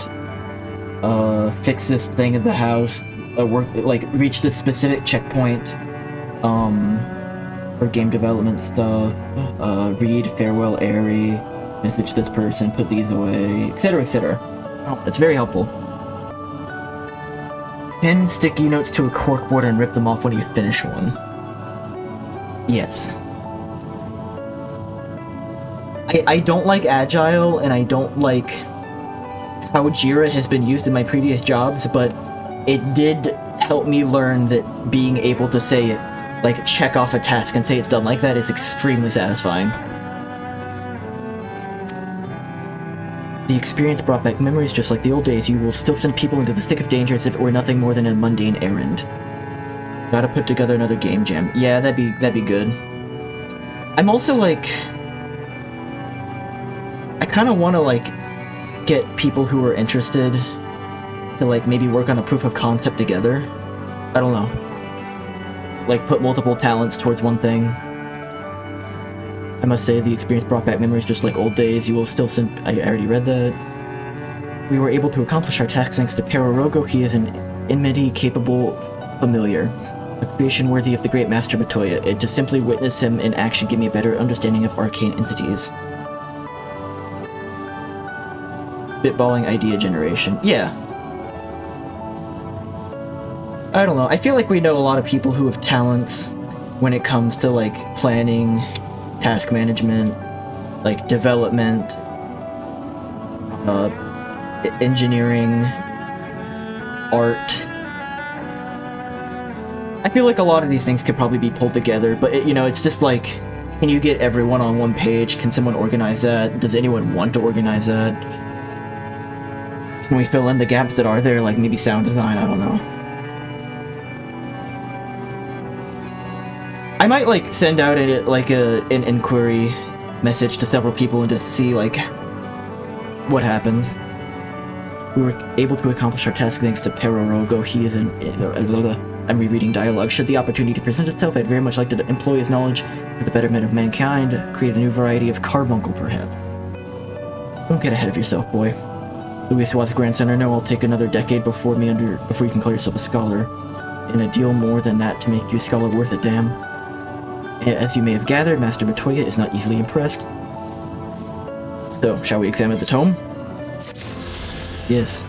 fix this thing at the house, reach this specific checkpoint, for game development stuff, read Farewell Airy, message this person, put these away, etc., etc. Oh, it's very helpful. Pin sticky notes to a corkboard and rip them off when you finish one. Yes. I don't like Agile, and I don't like how Jira has been used in my previous jobs, but it did help me learn that being able to say it, like, check off a task and say it's done like that is extremely satisfying. The experience brought back memories just like the old days. You will still send people into the thick of danger as if it were nothing more than a mundane errand. Gotta put together another game jam. Yeah, that'd be good. I'm also, like, I kind of want to, like, get people who are interested to, like, maybe work on a proof of concept together. I don't know. Like, put multiple talents towards one thing. I must say, the experience brought back memories just like old days. You will still send... I already read that. We were able to accomplish our task thanks to Perorogo. He is an enmity-capable familiar. A creation worthy of the great Master Matoya, and to simply witness him in action gave me a better understanding of arcane entities. Spitballing idea generation. Yeah. I don't know, I feel like we know a lot of people who have talents when it comes to, like, planning, task management, like, development, engineering, art. I feel like a lot of these things could probably be pulled together, but, you know, it's just like, can you get everyone on one page? Can someone organize that? Does anyone want to organize that? Can we fill in the gaps that are there, like maybe sound design? I don't know. I might, like, send out an inquiry message to several people and just see, like, what happens. We were able to accomplish our task thanks to Perorogo. He is I'm rereading dialogue. Should the opportunity present itself, I'd very much like to employ his knowledge for the betterment of mankind, create a new variety of carbuncle, perhaps. Don't get ahead of yourself, boy. Louis Watt's grandson, or no, I'll take another decade before you can call yourself a scholar. And a deal more than that to make you a scholar worth it, damn. As you may have gathered, Master Matoya is not easily impressed. So, shall we examine the tome? Yes.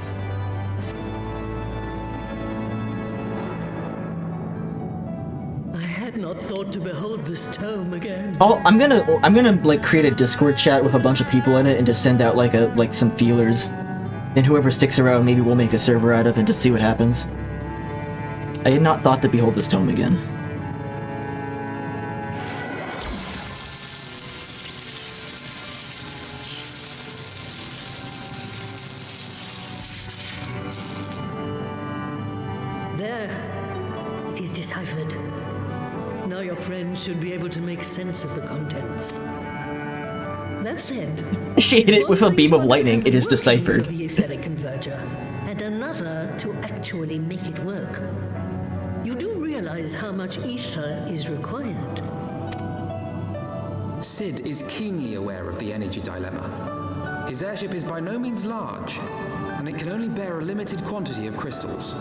I had not thought to behold this tome again. Oh, I'm gonna like create a Discord chat with a bunch of people in it and just send out like some feelers. And whoever sticks around, maybe we'll make a server out of and just see what happens. I had not thought to behold this tome again. There. It is deciphered. Now your friends should be able to make sense of the contents. That said, She hit it with a beam of lightning. It is workings deciphered. of the etheric converger, and another to actually make it work. You do realize how much ether is required. Sid is keenly aware of the energy dilemma. His airship is by no means large, and it can only bear a limited quantity of crystals.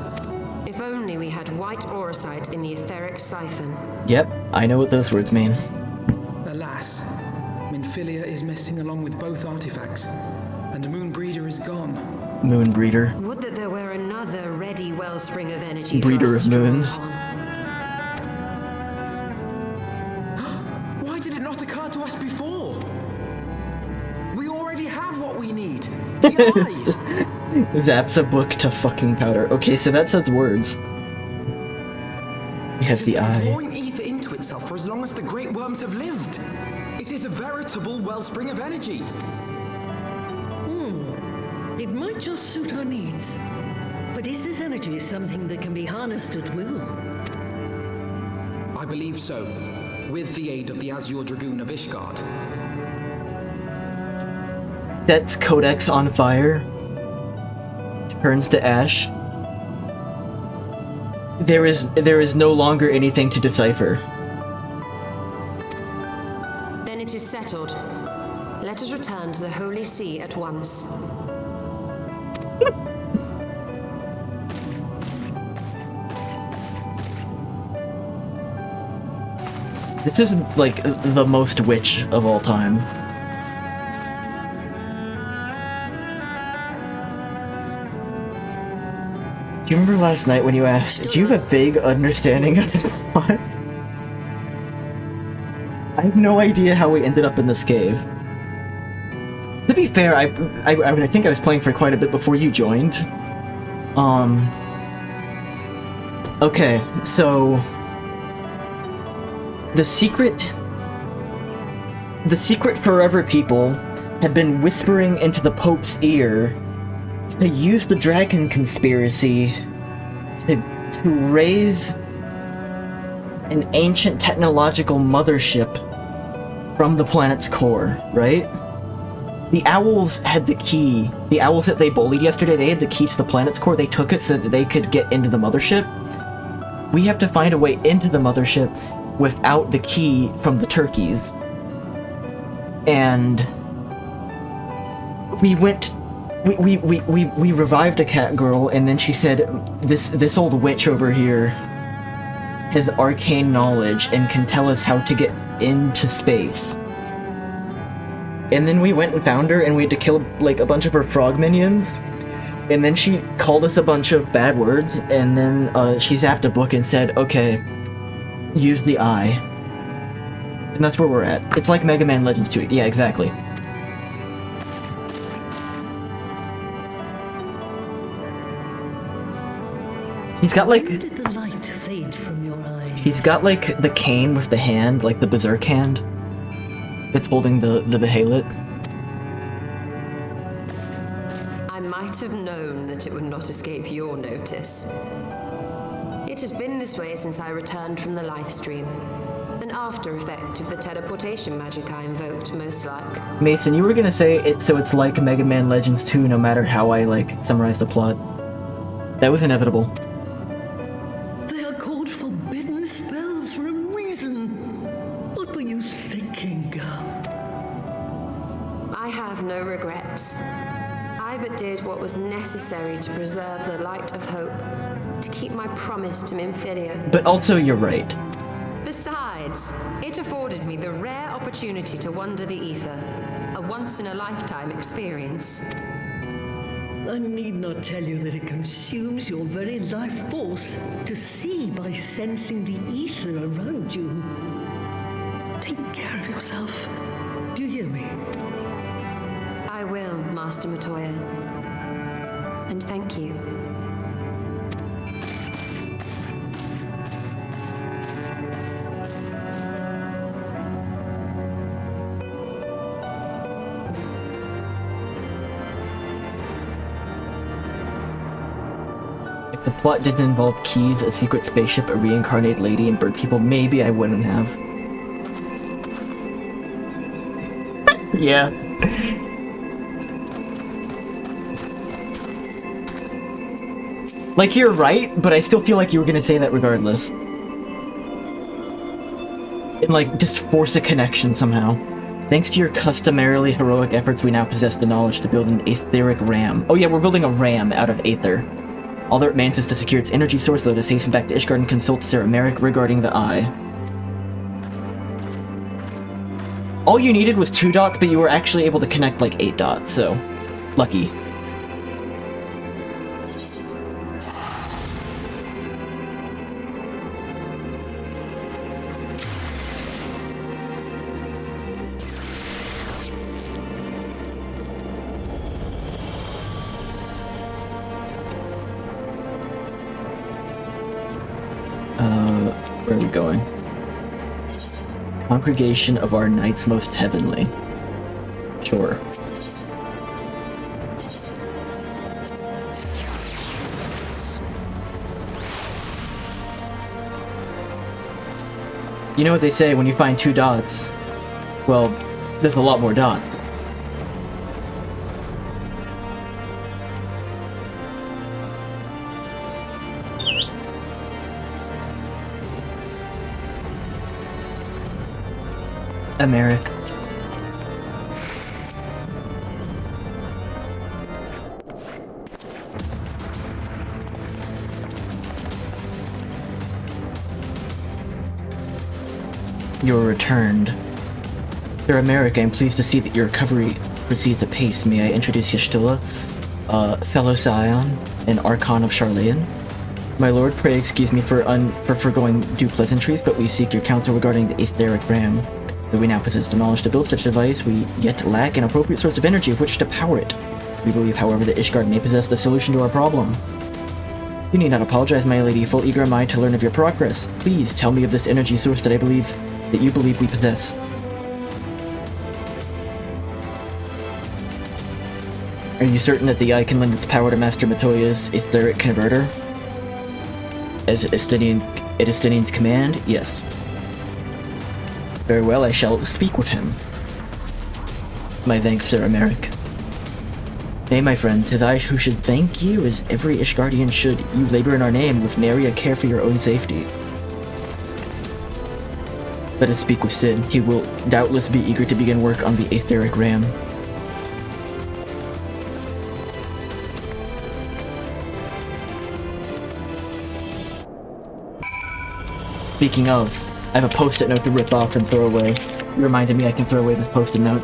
If only we had white auracite in the etheric siphon. Yep, I know what those words mean. Alas, Minfilia is missing along with both artifacts, and Moonbreeder is gone. Moonbreeder. Would that there were another ready wellspring of energy Breeder for of us to draw moons. upon. Why did it not occur to us before? We already have what we need. The eye! Zaps a book to fucking powder. Okay, so that says words. We have the It has been eye. drawing ether into itself for as long as the great worms have lived. It is a veritable wellspring of energy. It might just suit our needs. But is this energy something that can be harnessed at will? I believe so, with the aid of the Azure Dragoon of Ishgard. Sets Codex on fire. Turns to ash. There is no longer anything to decipher. Then it is settled. Let us return to the Holy See at once. This is like the most witch of all time. Do you remember last night when you asked, do you have a vague understanding of the plot? I have no idea how we ended up in this cave. To be fair, I think I was playing for quite a bit before you joined. Okay, so... The secret Forever people have been whispering into the Pope's ear to use the Dragon Conspiracy to raise an ancient technological mothership from the planet's core, right? The Owls had the key. The Owls that they bullied yesterday, they had the key to the planet's core. They took it so that they could get into the mothership. We have to find a way into the mothership without the key from the turkeys. And we revived a cat girl, and then she said, this old witch over here has arcane knowledge and can tell us how to get into space. And then we went and found her, and we had to kill like a bunch of her frog minions. And then she called us a bunch of bad words, and then she zapped a book and said, okay, use the eye. And that's where we're at. It's like Mega Man Legends 2. Yeah, exactly. He's got like... When did the light fade from your eyes? He's got like the cane with the hand, like the berserk hand. That's holding the behelit. I might have known that it would not escape your notice. It has been this way since I returned from the life stream. An after effect of the teleportation magic I invoked, most like. Mason, you were gonna say it, so it's like Mega Man Legends 2 no matter how I like summarize the plot. That was inevitable. They are called forbidden spells for a reason. What were you thinking, girl? I have no regrets. I but did what was necessary to preserve the light of hope, to keep my promise to Minfilia. But also, you're right. Besides, it afforded me the rare opportunity to wander the ether, a once-in-a-lifetime experience. I need not tell you that it consumes your very life force to see by sensing the ether around you. Take care of yourself. Do you hear me? I will, Master Matoya. And thank you. If the plot didn't involve keys, a secret spaceship, a reincarnated lady, and bird people, maybe I wouldn't have. Yeah. Like, you're right, but I still feel like you were gonna say that regardless. And, like, just force a connection somehow. Thanks to your customarily heroic efforts, we now possess the knowledge to build an etheric ram. Oh yeah, we're building a ram out of aether. All that remains is to secure its energy source. Let us hasten back to Ishgard and consult Sarah Merrick regarding the eye. All you needed was 2 dots, but you were actually able to connect like 8 dots, so lucky. Where are we going? Congregation of our Knights Most Heavenly. Sure. You know what they say, when you find 2 dots, well, there's a lot more dots. America. You're returned. Sir America, I'm pleased to see that your recovery proceeds apace. May I introduce Y'shtola, fellow Scion, and Archon of Charlayan? My lord, pray excuse me for foregoing due pleasantries, but we seek your counsel regarding the etheric ram. Though we now possess the knowledge to build such a device, we yet lack an appropriate source of energy with which to power it. We believe, however, that Ishgard may possess the solution to our problem. You need not apologize, my lady, full eager am I to learn of your progress. Please tell me of this energy source that you believe we possess. Are you certain that the eye can lend its power to Master Matoya's etheric converter? At Estinian's command, yes. Very well, I shall speak with him. My thanks, Sir Americ. Nay, my friend, 'tis I who should thank you, as every Ishgardian should. You labor in our name with nary a care for your own safety. Let us speak with Sid. He will doubtless be eager to begin work on the etheric ram. Speaking of, I have a post-it note to rip off and throw away. You reminded me I can throw away this post-it note.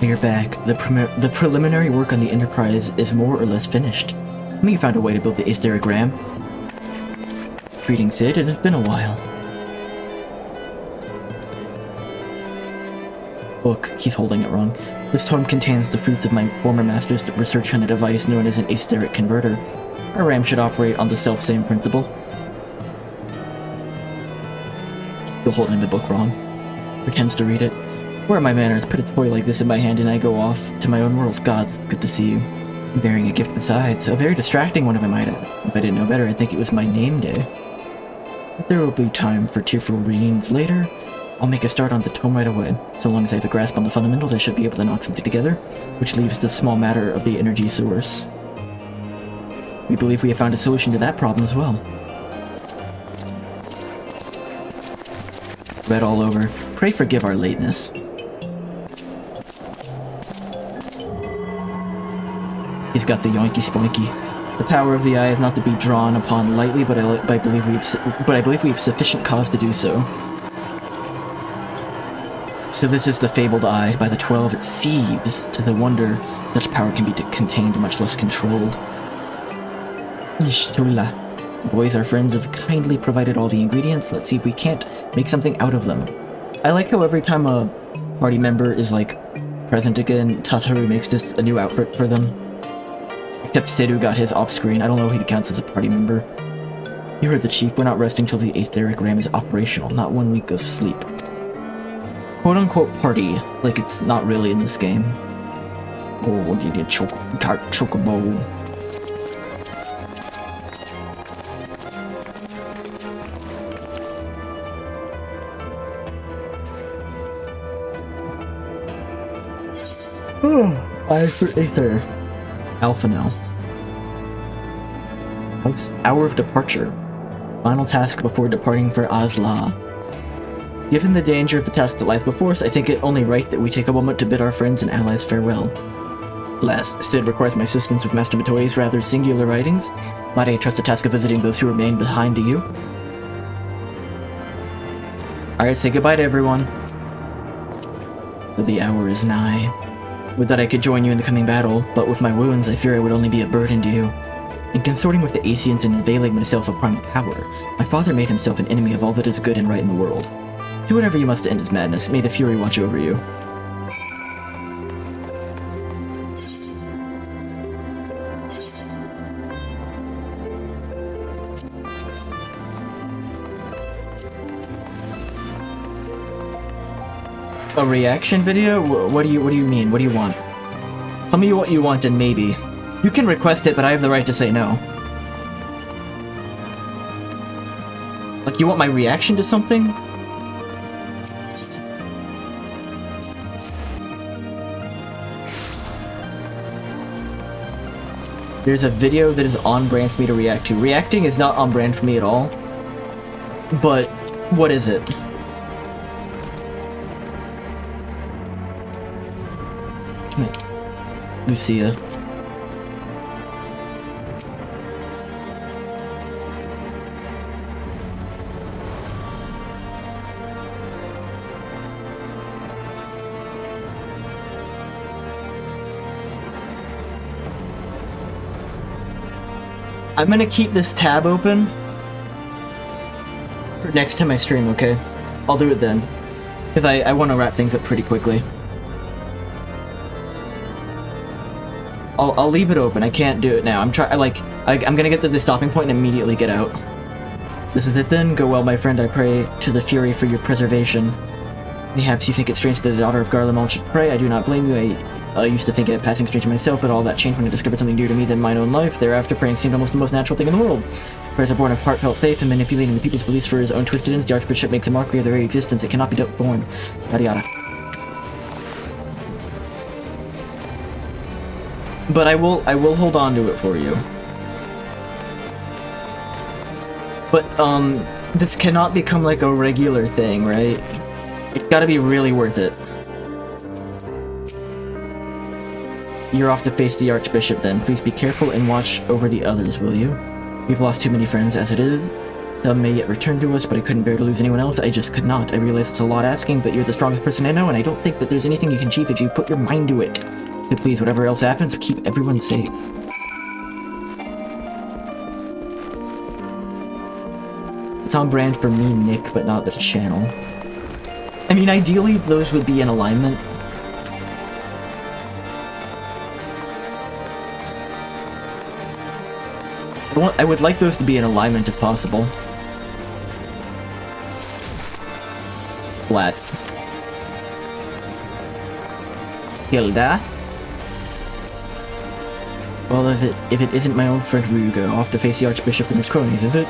You're back. The preliminary work on the Enterprise is more or less finished. Tell me you found a way to build the etheric ram. Greetings, Sid. It has been a while. Book. He's holding it wrong. This tome contains the fruits of my former master's research on a device known as an etheric converter. Our ram should operate on the self-same principle. Still holding the book wrong. Pretends to read it. Where are my manners? Put a toy like this in my hand and I go off to my own world. God, it's good to see you. I'm bearing a gift besides. A very distracting one if I might add. If I didn't know better, I'd think it was my name day. But there will be time for tearful readings later. I'll make a start on the tome right away. So long as I have a grasp on the fundamentals, I should be able to knock something together, which leaves the small matter of the energy source. We believe we have found a solution to that problem as well. Read all over. Pray forgive our lateness. He's got the yoinky spoinky. The power of the eye is not to be drawn upon lightly, but I believe we have sufficient cause to do so. So this is the fabled eye. By the 12, it sieves to the wonder such power can be contained, much less controlled. Ishtula. Boys, our friends have kindly provided all the ingredients. Let's see if we can't make something out of them. I like how every time a party member is, like, present again, Tataru makes just a new outfit for them. Except Seru got his off-screen. I don't know if he counts as a party member. You heard the chief. We're not resting till the etheric ram is operational. Not 1 week of sleep. Quote-unquote party, like it's not really in this game. Oh, did it chocobo. Eye for Aether. Alpha now. Hour of departure. Final task before departing for Azla. Given the danger of the task that lies before us, I think it only right that we take a moment to bid our friends and allies farewell. Alas, Sid requires my assistance with Master Matoi's rather singular writings. Might I trust the task of visiting those who remain behind to you? Alright, say goodbye to everyone. So the hour is nigh. Would that I could join you in the coming battle, but with my wounds I fear I would only be a burden to you. In consorting with the Asians and availing myself of primal power, my father made himself an enemy of all that is good and right in the world. Do whatever you must to end his madness. May the Fury watch over you. A reaction video? What do you mean? What do you want? Tell me what you want and maybe. You can request it, but I have the right to say no. Like, you want my reaction to something? There's a video that is on brand for me to react to. Reacting is not on brand for me at all. But, what is it? Lucia. I'm gonna keep this tab open for next time I stream, okay? I'll do it then. Because I want to wrap things up pretty quickly. I'll leave it open. I can't do it now. I'm gonna get to the stopping point and immediately get out. This is it then. Go well, my friend. I pray to the Fury for your preservation. Perhaps you think it strange that the daughter of Garlemald should pray. I do not blame you. I used to think it passing strange myself, but all that changed when I discovered something dear to me than mine own life. Thereafter, praying seemed almost the most natural thing in the world. Prayers are born of heartfelt faith, and manipulating the people's beliefs for his own twisted ends. The Archbishop makes a mockery of their very existence. It cannot be born. Yada yada. But I will hold on to it for you. But, this cannot become like a regular thing, right? It's gotta be really worth it. You're off to face the Archbishop then. Please be careful and watch over the others, will you? We've lost too many friends as it is. Some may yet return to us, but I couldn't bear to lose anyone else. I just could not. I realize it's a lot asking, but you're the strongest person I know, and I don't think that there's anything you can achieve if you put your mind to it. So please, whatever else happens, keep everyone safe. It's on brand for me, Nick, but not the channel. I mean, ideally, those would be in alignment. I would like those to be in alignment if possible. Flat. Hilda? Well, if it isn't my old friend Ryuga, off to face the Archbishop and his cronies, is it?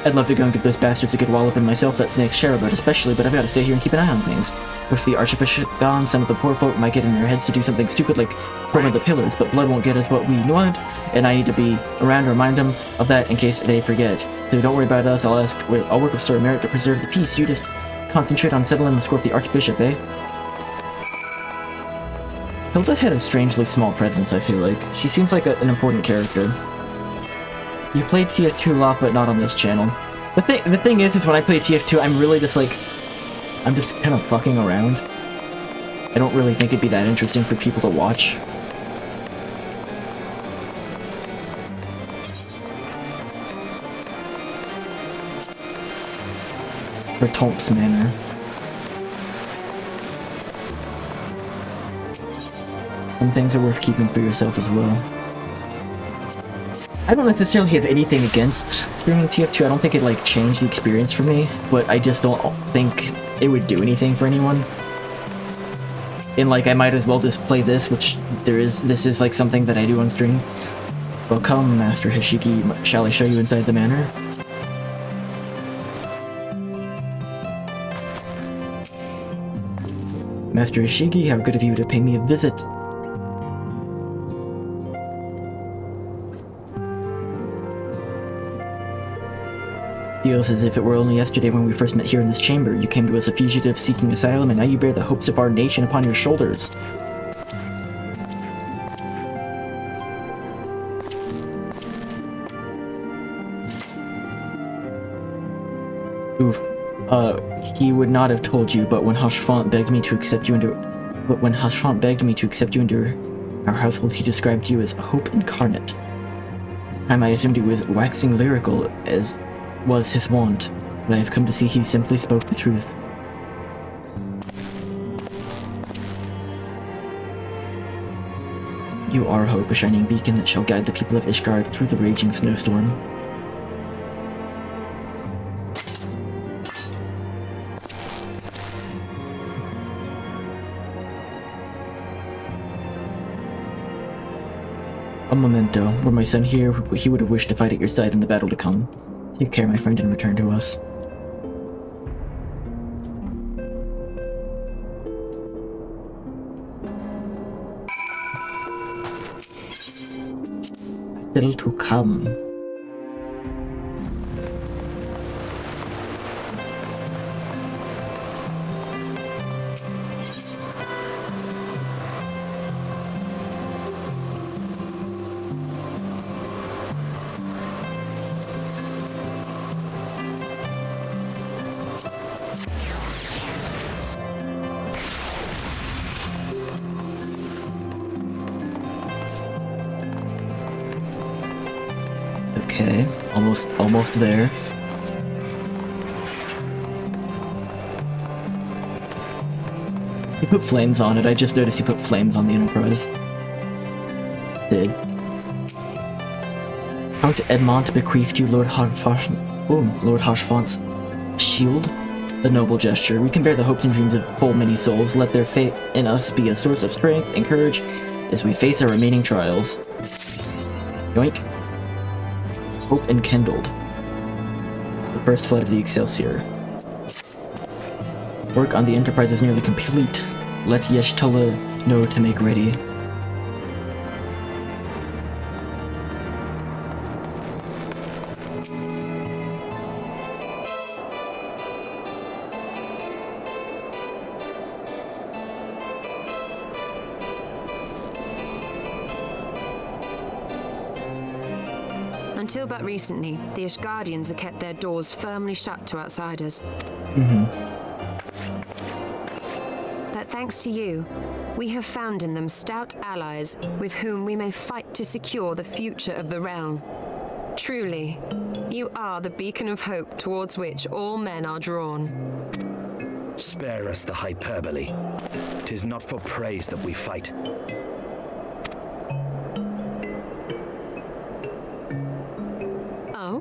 I'd love to go and give those bastards a good walloping myself, that snake's Sharabot especially, but I've got to stay here and keep an eye on things. What if the Archbishop gone? Some of the poor folk might get in their heads to do something stupid like throw the pillars, but blood won't get us what we want, and I need to be around to remind them of that in case they forget. So don't worry about us, I'll work with Sir Merit to preserve the peace. You just concentrate on settling the score with the Archbishop, eh? Hilda had a strangely small presence, I feel like. She seems like an important character. You played TF2 a lot, but not on this channel. The thing is when I play TF2, I'm really just like... I'm just kind of fucking around. I don't really think it'd be that interesting for people to watch. Bertolt's Manor. Some things are worth keeping for yourself as well. I don't necessarily have anything against streaming TF2. I don't think it like changed the experience for me, but I just don't think it would do anything for anyone. And like I might as well just play this, which this is like something that I do on stream. Well, come, Master Hishiki, shall I show you inside the manor? Master Hishiki, how good of you to pay me a visit. Feels as if it were only yesterday when we first met here in this chamber. You came to us a fugitive seeking asylum, and now you bear the hopes of our nation upon your shoulders. Oof. He would not have told you, but when Hashfont begged me to accept you into our household, he described you as hope incarnate. At the time I assumed he was waxing lyrical, as was his wont, but I have come to see he simply spoke the truth. You are hope, a shining beacon that shall guide the people of Ishgard through the raging snowstorm. A memento. Were my son here, he would have wished to fight at your side in the battle to come. Take care, my friend, and return to us. Still to come. Okay, almost there. He put flames on it. I just noticed he put flames on the Enterprise. Did. Count Edmont bequeathed you Lord Hashfont's shield. A noble gesture. We can bear the hopes and dreams of full many souls. Let their faith in us be a source of strength and courage as we face our remaining trials. Yoink. Hope enkindled. The first flight of the Excelsior. Work on the Enterprise is nearly complete. Let Yeshtula know to make ready. Until but recently, the Ishgardians have kept their doors firmly shut to outsiders. But thanks to you, we have found in them stout allies with whom we may fight to secure the future of the realm. Truly, you are the beacon of hope towards which all men are drawn. Spare us the hyperbole. 'Tis not for praise that we fight. Oh?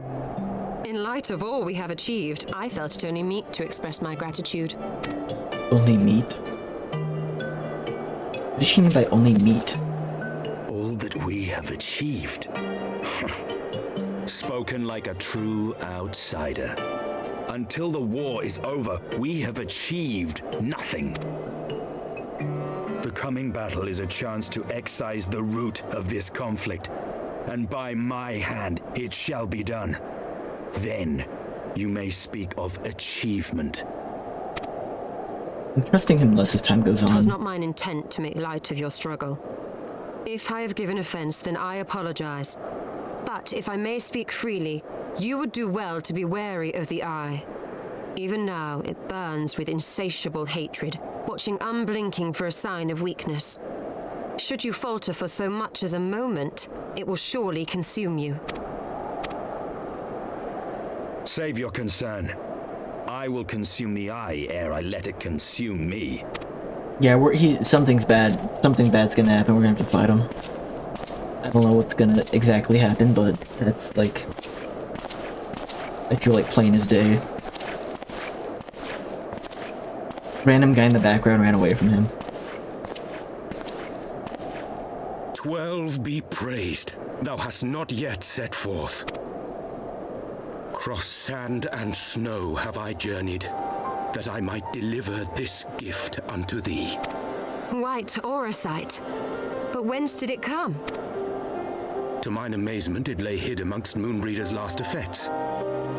In light of all we have achieved, I felt it only meet to express my gratitude. Only meat? What does she mean by only meat? All that we have achieved. Spoken like a true outsider. Until the war is over, we have achieved nothing. The coming battle is a chance to excise the root of this conflict, and by my hand it shall be done. Then you may speak of achievement. I'm trusting him less as time goes on. It was not mine intent to make light of your struggle. If I have given offense, then I apologize. But if I may speak freely, you would do well to be wary of the eye. Even now, it burns with insatiable hatred, watching unblinking for a sign of weakness. Should you falter for so much as a moment, it will surely consume you. Save your concern. I will consume the eye ere I let it consume me. Yeah, something's bad. Something bad's gonna happen. We're gonna have to fight him. I don't know what's gonna exactly happen, but that's like... I feel like plain as day. Random guy in the background ran away from him. 12 be praised, thou hast not yet set forth. Cross sand and snow have I journeyed, that I might deliver this gift unto thee. White Auracite. But whence did it come? To mine amazement, it lay hid amongst Moonbreeder's last effects.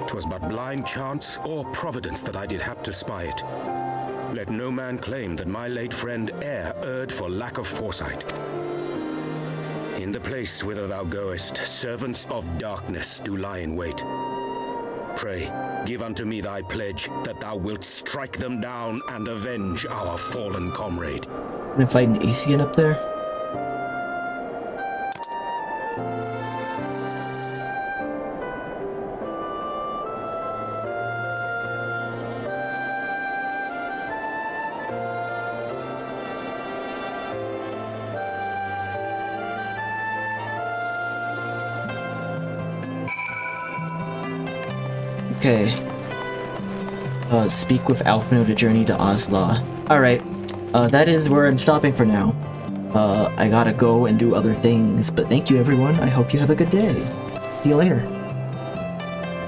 'Twas but blind chance or providence that I did hap to spy it. Let no man claim that my late friend e'er erred for lack of foresight. In the place whither thou goest, servants of darkness do lie in wait. Pray, give unto me thy pledge that thou wilt strike them down and avenge our fallen comrade. I'm gonna fight an Asian up there. Okay. Speak with Alphino to journey to Osla. Alright. That is where I'm stopping for now. I gotta go and do other things, but thank you everyone. I hope you have a good day. See you later.